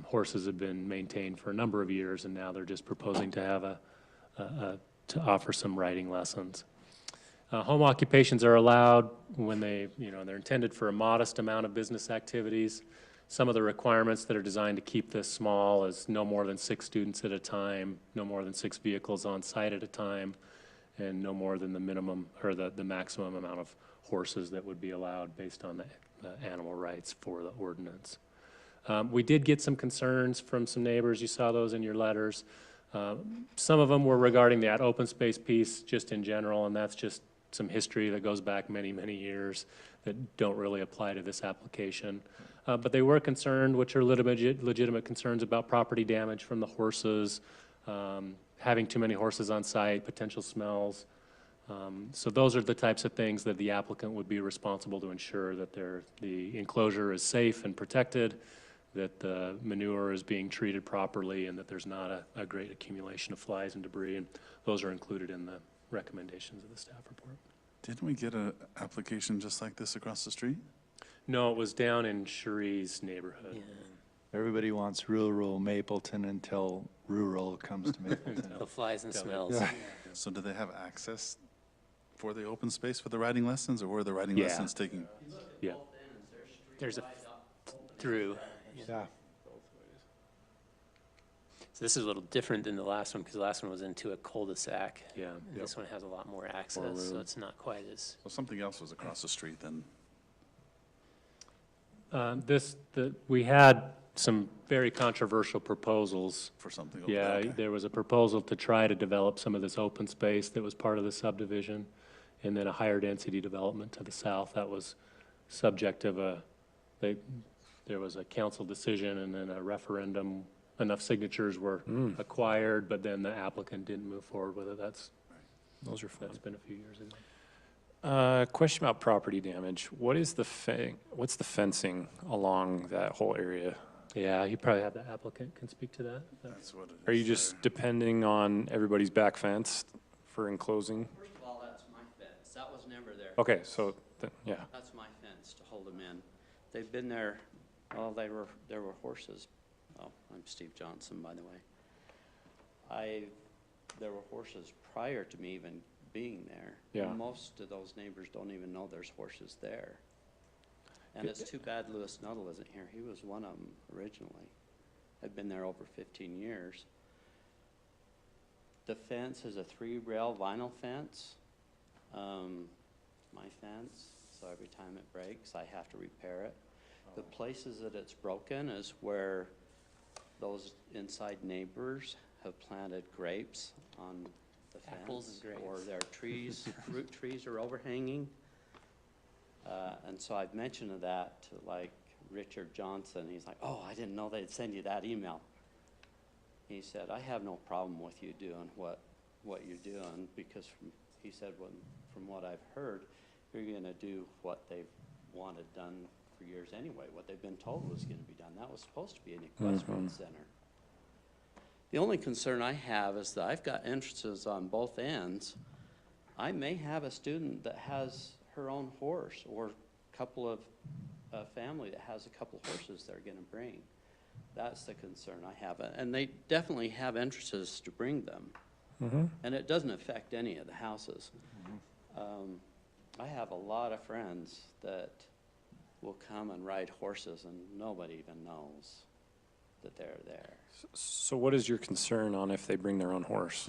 horses have been maintained for a number of years, and now they're just proposing to have to offer some riding lessons. Home occupations are allowed when they're intended for a modest amount of business activities. Some of the requirements that are designed to keep this small is no more than 6 students at a time, no more than 6 vehicles on site at a time, and no more than the minimum or the maximum amount of horses that would be allowed based on the animal rights for the ordinance. We did get some concerns from some neighbors. You saw those in your letters. Some of them were regarding that open space piece just in general, and that's just some history that goes back many, many years that don't really apply to this application. But they were concerned, which are legitimate concerns about property damage from the horses, having too many horses on site, potential smells. So those are the types of things that the applicant would be responsible to ensure that the enclosure is safe and protected, that the manure is being treated properly, and that there's not a great accumulation of flies and debris. And those are included in the recommendations of the staff report. Didn't we get an application just like this across the street? No, it was down in Cherie's neighborhood. Yeah. Everybody wants rural Mapleton until rural comes to Mapleton. The flies and smells. Yeah. So do they have access for the open space for the riding lessons, or were the riding Yeah. lessons taking? Yeah. There's a through. Yeah. So this is a little different than the last one because the last one was into a cul-de-sac. Yeah. And this one has a lot more access, so it's not quite as. Well, something else was across the street then. We had some very controversial proposals. For something over Yeah, there, okay. there was a proposal to try to develop some of this open space that was part of the subdivision, and then a higher density development to the south. That was subject of there was a council decision and then a referendum. Enough signatures were acquired, but then the applicant didn't move forward with it. That's been a few years ago. Question about property damage. What's the fencing along that whole area? Yeah, you probably have the applicant can speak to that. That's what it Are you is just there. depending on everybody's back fence for enclosing? First of all, that's my fence. That was never there. Okay, so, yeah. That's my fence to hold them in. They've been there, well, there were horses. Oh, I'm Steve Johnson, by the way. There were horses prior to me even being there. Yeah. Most of those neighbors don't even know there's horses there. And it's too bad Lewis Nuttall isn't here. He was one of them originally. I've been there over 15 years. The fence is a 3-rail vinyl fence. My fence, so every time it breaks, I have to repair it. The places that it's broken is where those inside neighbors have planted grapes on the Apples fence, and or grapes. their trees, root trees are overhanging. And so I've mentioned that to like Richard Johnson. He's like, oh, I didn't know they'd send you that email. He said, I have no problem with you doing what you're doing, because he said, from what I've heard, you're gonna do what they've wanted done for years anyway, what they've been told was gonna be done. That was supposed to be an equestrian center. The only concern I have is that I've got entrances on both ends. I may have a student that has her own horse, or a couple of, a family that has a couple horses they're gonna bring. That's the concern I have, and they definitely have entrances to bring them. And it doesn't affect any of the houses. I have a lot of friends that will come and ride horses, and nobody even knows that they're there. So what is your concern on if they bring their own horse?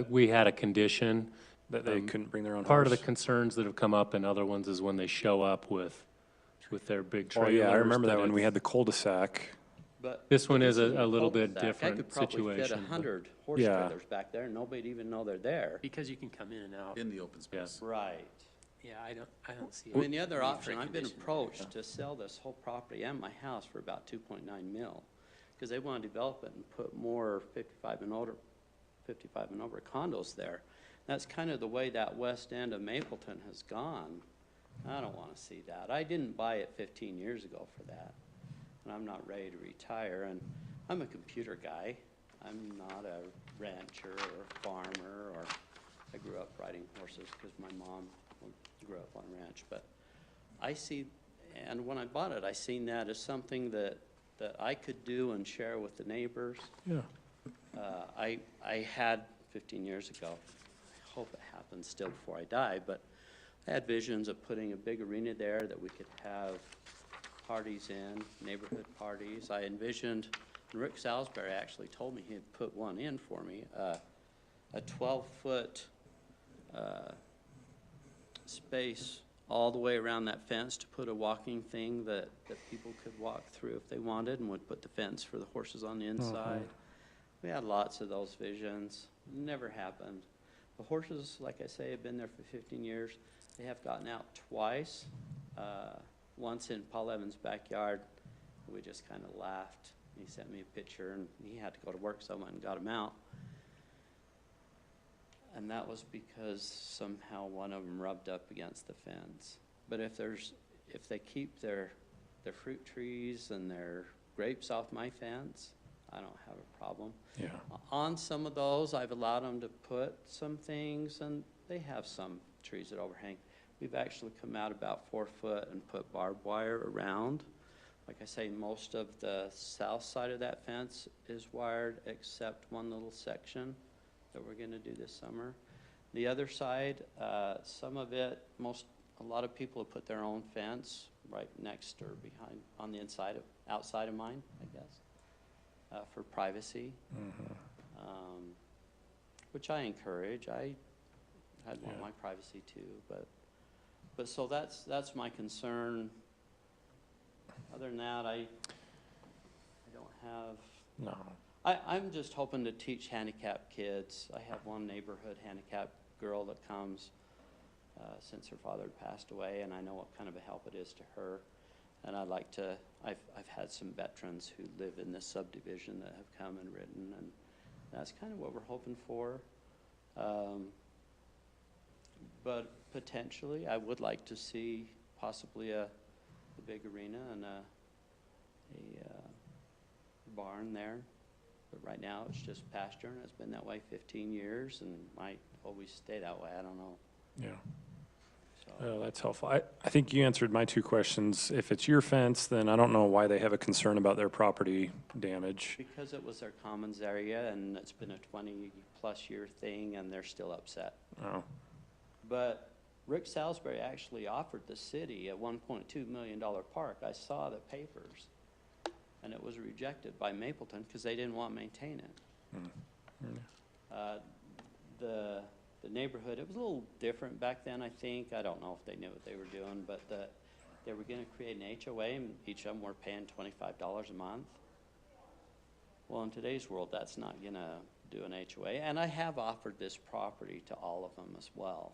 We had a condition. That they couldn't bring their own horse? Part of the concerns that have come up in other ones is when they show up with their big Oh, trailers. yeah, I remember that when it's- we had the cul-de-sac. But This one is isn't a little bit cul-de-sac. different I could probably fit situation, but- 100 horse Yeah. trailers back there, and nobody'd even know they're there. Because you can come in and out. In the open space. Right. Yeah, I don't see. I mean, the other need for option, a I've been condition there. approached to sell this whole property and my house for about 2.9 mil, because they want to develop it and put more 55 and over condos there. That's kind of the way that west end of Mapleton has gone. I don't want to see that. I didn't buy it 15 years ago for that, and I'm not ready to retire, and I'm a computer guy. I'm not a rancher or farmer, or I grew up riding horses because my mom grew up on a ranch. But I see, and when I bought it, I seen that as something that I could do and share with the neighbors. Yeah. I had 15 years ago, I hope it happens still before I die, but I had visions of putting a big arena there that we could have parties in, neighborhood parties. I envisioned, and Rick Salisbury actually told me he'd put one in for me, a 12-foot space all the way around that fence to put a walking thing that people could walk through if they wanted, and would put the fence for the horses on the inside. We had lots of those visions. Never happened. The horses, like I say, have been there for 15 years. They have gotten out twice. Once in Paul Evans' backyard. We just kind of laughed. He sent me a picture, and he had to go to work, so I went and got him out. And that was because somehow one of them rubbed up against the fence. But if they keep their fruit trees and their grapes off my fence, I don't have a problem. Yeah. On some of those, I've allowed them to put some things, and they have some trees that overhang. We've actually come out about 4 foot and put barbed wire around. Like I say, most of the south side of that fence is wired, except one little section that we're gonna do this summer. The other side, some of it, a lot of people have put their own fence right next or behind, on the outside of mine, I guess, for privacy. Which I encourage. I'd want my privacy too, but so that's my concern. Other than that, I don't have. No. I'm just hoping to teach handicapped kids. I have one neighborhood handicapped girl that comes since her father had passed away, and I know what kind of a help it is to her. And I'd like to, I've had some veterans who live in this subdivision that have come and written, and that's kind of what we're hoping for. But potentially, I would like to see possibly a big arena and a barn there. But right now, it's just pasture, and it's been that way 15 years, and might always stay that way. I don't know. Yeah. So, That's helpful. I think you answered my two questions. If it's your fence, then I don't know why they have a concern about their property damage. because it was their commons area, and it's been a 20-plus year thing, and they're still upset. Oh, But Rick Salisbury actually offered the city a $1.2 million park. I saw the papers, and it was rejected by Mapleton because they didn't want to maintain it. The neighborhood, it was a little different back then, I think. I don't know if they knew what they were doing, but they were going to create an HOA, and each of them were paying $25 a month. Well, in today's world, that's not going to do an HOA. And I have offered this property to all of them as well.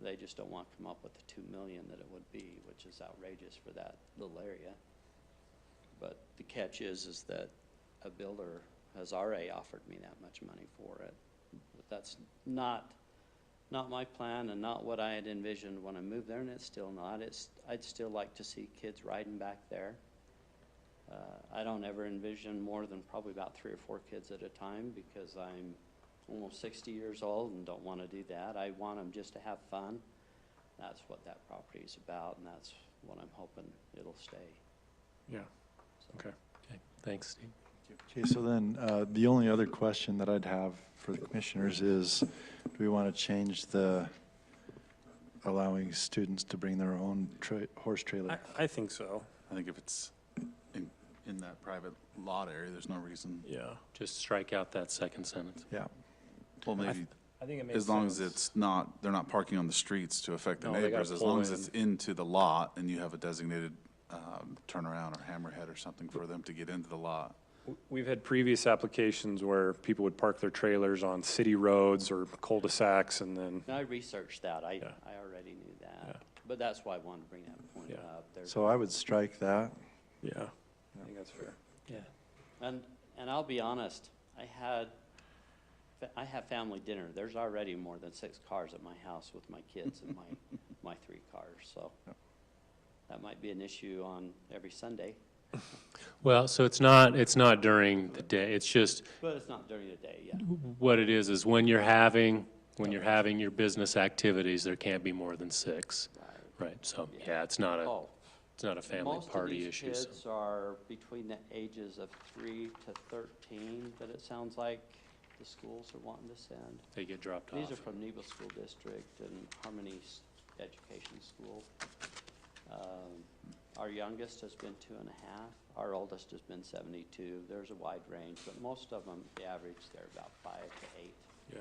They just don't want to come up with the 2 million that it would be, which is outrageous for that little area. But the catch is that a builder has already offered me that much money for it. But that's not my plan and not what I had envisioned when I moved there, and it's still not. I'd still like to see kids riding back there. I don't ever envision more than probably about 3 or 4 kids at a time because I'm almost 60 years old and don't want to do that. I want them just to have fun. That's what that property is about, and that's what I'm hoping it'll stay. Yeah. Okay. Okay. Thanks, Steve. Okay, so then, the only other question that I'd have for the commissioners is, do we want to change the allowing students to bring their own horse trailer? I think so. I think if it's in that private lot area, there's no reason. Yeah. Just strike out that second sentence. Yeah. Well, maybe, I think it makes as long as sense. it's not, they're not parking on the streets to affect the No, they gotta neighbors, as pull long as in. it's into the lot and you have a designated turnaround or hammerhead or something for them to get into the lot. We've had previous applications where people would park their trailers on city roads or cul-de-sacs and then, And I researched that. I Yeah. already knew that. Yeah. But that's why I wanted to bring that point Yeah. up. So I would strike that. yeah, I think that's fair. Yeah. And I'll be honest, I have family dinner. There's already more than 6 cars at my house with my kids and my 3 cars, so that might be an issue on every Sunday, Well, so it's not during the day. It's just but it's not during the day, yeah. what it is when you're having your business activities, there can't be more than 6. Right. So yeah, it's not a family party issue. Most so. of these kids are between the ages of 3 to 13, but it sounds like the schools are wanting to send. They get dropped These off. are from Nebo School District and Harmony Education School. Our youngest has been 2.5. Our oldest has been 72. There's a wide range, but most of them, the average, they're about 5 to 8. Yeah.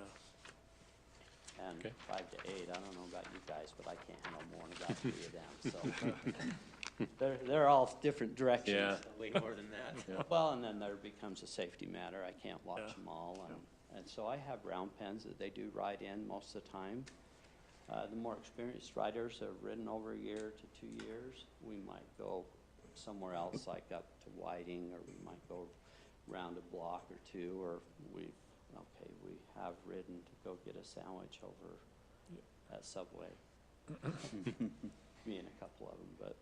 And Okay. 5 to 8, I don't know about you guys, but I can't handle more than about 3 of them, so. They're all different directions. Yeah. Way more than that. Yeah. Well, and then there becomes a safety matter. I can't watch Yeah. them all. And so I have round pens that they do ride in most of the time. The more experienced riders have ridden over a year to 2 years. We might go somewhere else, like up to Whiting, or we might go round a block or 2, or we have ridden to go get a sandwich over at Subway. Me and a couple of them, but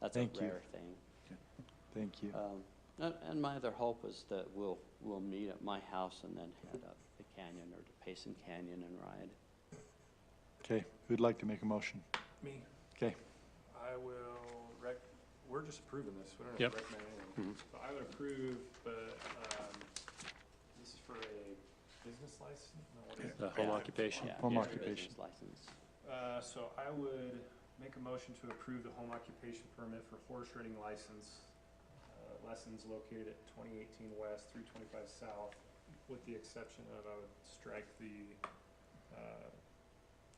that's a Thank you. rare thing. Thank you. And my other hope is that we'll meet at my house and then head up the canyon or to Payson Canyon and ride. Okay, who'd like to make a motion? Me, Okay, I will we're just approving this, we don't Yep. have to recommend anything. So I would approve, but, this is for a business license? No, what is it? The home occupation. Yeah, Home yeah, occupation. business license. So I would make a motion to approve the home occupation permit for horse riding license, lessons located at 2018 West, 325 South, with the exception of, I would strike the,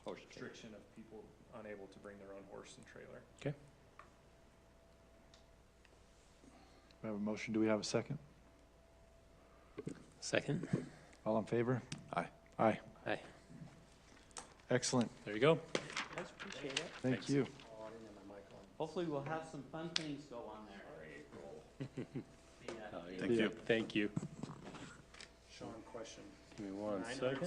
Horse trade. restriction of people unable to bring their own horse and trailer. Okay. we have a motion. Do we have a second? Second. All in favor? Aye. Aye. Aye. Excellent. There you go. Guys, appreciate it. Thank you. Hopefully we'll have some fun things go on there. See ya. Thank you. Thank you. Sean, question. Give me one I know second.